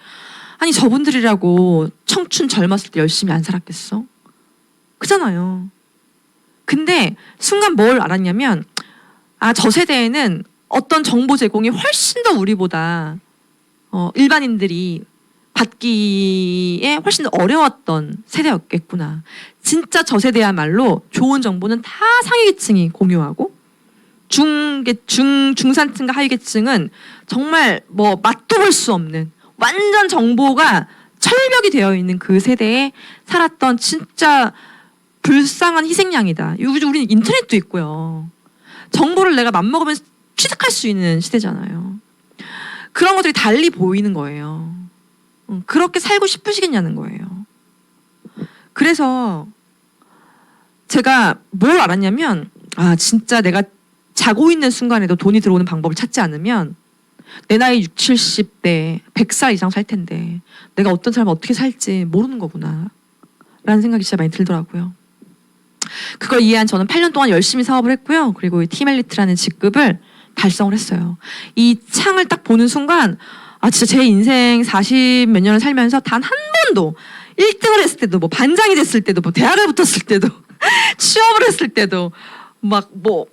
아니 저분들이라고 청춘 젊었을 때 열심히 안 살았겠어? 그잖아요. 근데 순간 뭘 알았냐면 저 세대에는 어떤 정보 제공이 훨씬 더 우리보다 일반인들이 받기에 훨씬 더 어려웠던 세대였겠구나. 진짜 저 세대야말로 좋은 정보는 다 상위계층이 공유하고 중산층과 하위계층은 정말 뭐 맛도 볼 수 없는 완전 정보가 철벽이 되어 있는 그 세대에 살았던 진짜 불쌍한 희생양이다. 우리는 인터넷도 있고요. 정보를 내가 맘먹으면 취득할 수 있는 시대잖아요. 그런 것들이 달리 보이는 거예요. 그렇게 살고 싶으시겠냐는 거예요. 그래서 제가 뭘 알았냐면 진짜 내가 자고 있는 순간에도 돈이 들어오는 방법을 찾지 않으면 내 나이 60, 70대 100살 이상 살 텐데 내가 어떤 사람을 어떻게 살지 모르는 거구나 라는 생각이 진짜 많이 들더라고요. 그걸 이해한 저는 8년 동안 열심히 사업을 했고요. 그리고 팀엘리트라는 직급을 달성을 했어요. 이 창을 딱 보는 순간 진짜 제 인생 40 몇 년을 살면서 단 한 번도 1등을 했을 때도 뭐 반장이 됐을 때도 뭐 대학을 붙었을 때도 취업을 했을 때도 막 뭐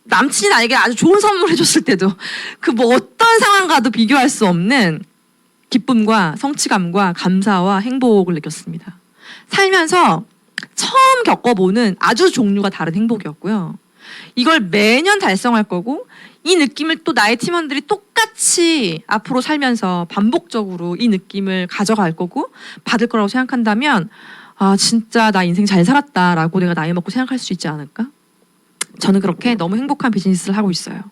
남친이 나에게 아주 좋은 선물을 해줬을 때도 그 뭐 어떤 상황과도 비교할 수 없는 기쁨과 성취감과 감사와 행복을 느꼈습니다. 살면서 처음 겪어보는 아주 종류가 다른 행복이었고요. 이걸 매년 달성할 거고 이 느낌을 또 나의 팀원들이 똑같이 앞으로 살면서 반복적으로 이 느낌을 가져갈 거고 받을 거라고 생각한다면 진짜 나 인생 잘 살았다라고 내가 나이 먹고 생각할 수 있지 않을까? 저는 그렇게 너무 행복한 비즈니스를 하고 있어요.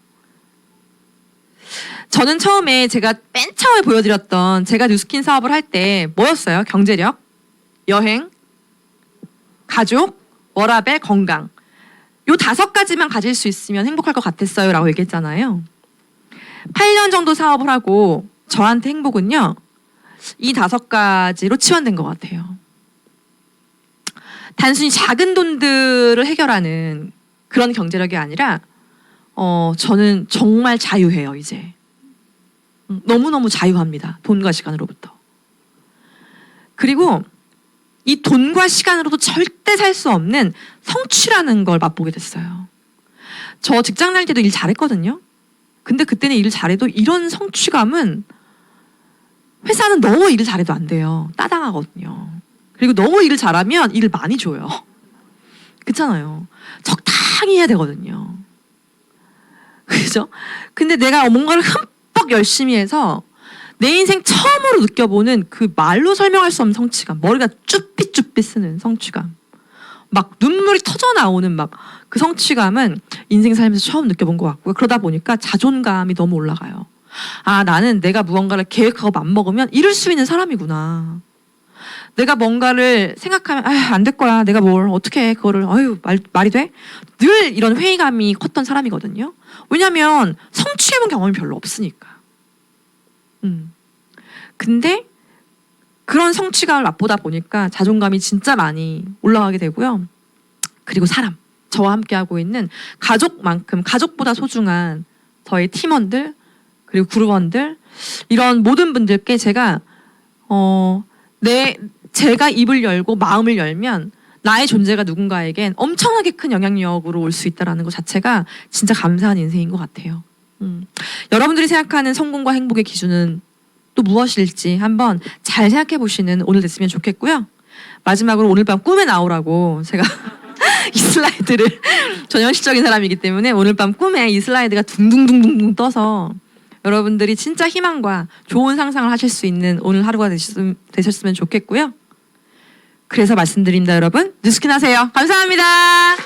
저는 처음에 제가 맨 처음에 보여드렸던 제가 뉴스킨 사업을 할 때 뭐였어요? 경제력, 여행, 가족, 워라밸, 건강. 요 5가지만 가질 수 있으면 행복할 것 같았어요 라고 얘기했잖아요. 8년 정도 사업을 하고 저한테 행복은요. 이 5가지로 치환된 것 같아요. 단순히 작은 돈들을 해결하는 그런 경제력이 아니라 저는 정말 자유해요 이제. 너무너무 자유합니다. 돈과 시간으로부터. 그리고 이 돈과 시간으로도 절대 살 수 없는 성취라는 걸 맛보게 됐어요. 저 직장 다닐 때도 일 잘했거든요. 근데 그때는 일을 잘해도 이런 성취감은 회사는 너무 일을 잘해도 안 돼요. 따당하거든요. 그리고 너무 일을 잘하면 일을 많이 줘요. 그렇잖아요. 적당히 해야 되거든요. 그죠? 근데 내가 뭔가를 흠뻑 열심히 해서 내 인생 처음으로 느껴보는 그 말로 설명할 수 없는 성취감, 머리가 쭈삣쭈삣 쓰는 성취감, 막 눈물이 터져 나오는 막 그 성취감은 인생 살면서 처음 느껴본 것 같고요. 그러다 보니까 자존감이 너무 올라가요. 나는 내가 무언가를 계획하고 맘먹으면 이룰 수 있는 사람이구나. 내가 뭔가를 생각하면 안 될 거야. 내가 뭘 어떻게 해. 그거를 말이 돼? 늘 이런 회의감이 컸던 사람이거든요. 왜냐하면 성취해본 경험이 별로 없으니까. 근데 그런 성취감을 맛보다 보니까 자존감이 진짜 많이 올라가게 되고요. 그리고 사람, 저와 함께하고 있는 가족만큼 가족보다 소중한 저희 팀원들 그리고 그룹원들 이런 모든 분들께 제가 제가 입을 열고 마음을 열면 나의 존재가 누군가에겐 엄청나게 큰 영향력으로 올 수 있다는 것 자체가 진짜 감사한 인생인 것 같아요. 여러분들이 생각하는 성공과 행복의 기준은 또 무엇일지 한번 잘 생각해 보시는 오늘 됐으면 좋겠고요. 마지막으로 오늘 밤 꿈에 나오라고 제가 이 슬라이드를 전형시적인 사람이기 때문에 오늘 밤 꿈에 이 슬라이드가 둥둥둥둥 떠서 여러분들이 진짜 희망과 좋은 상상을 하실 수 있는 오늘 하루가 되셨으면 좋겠고요. 그래서 말씀드립니다, 여러분. 뉴스킨 하세요. 감사합니다.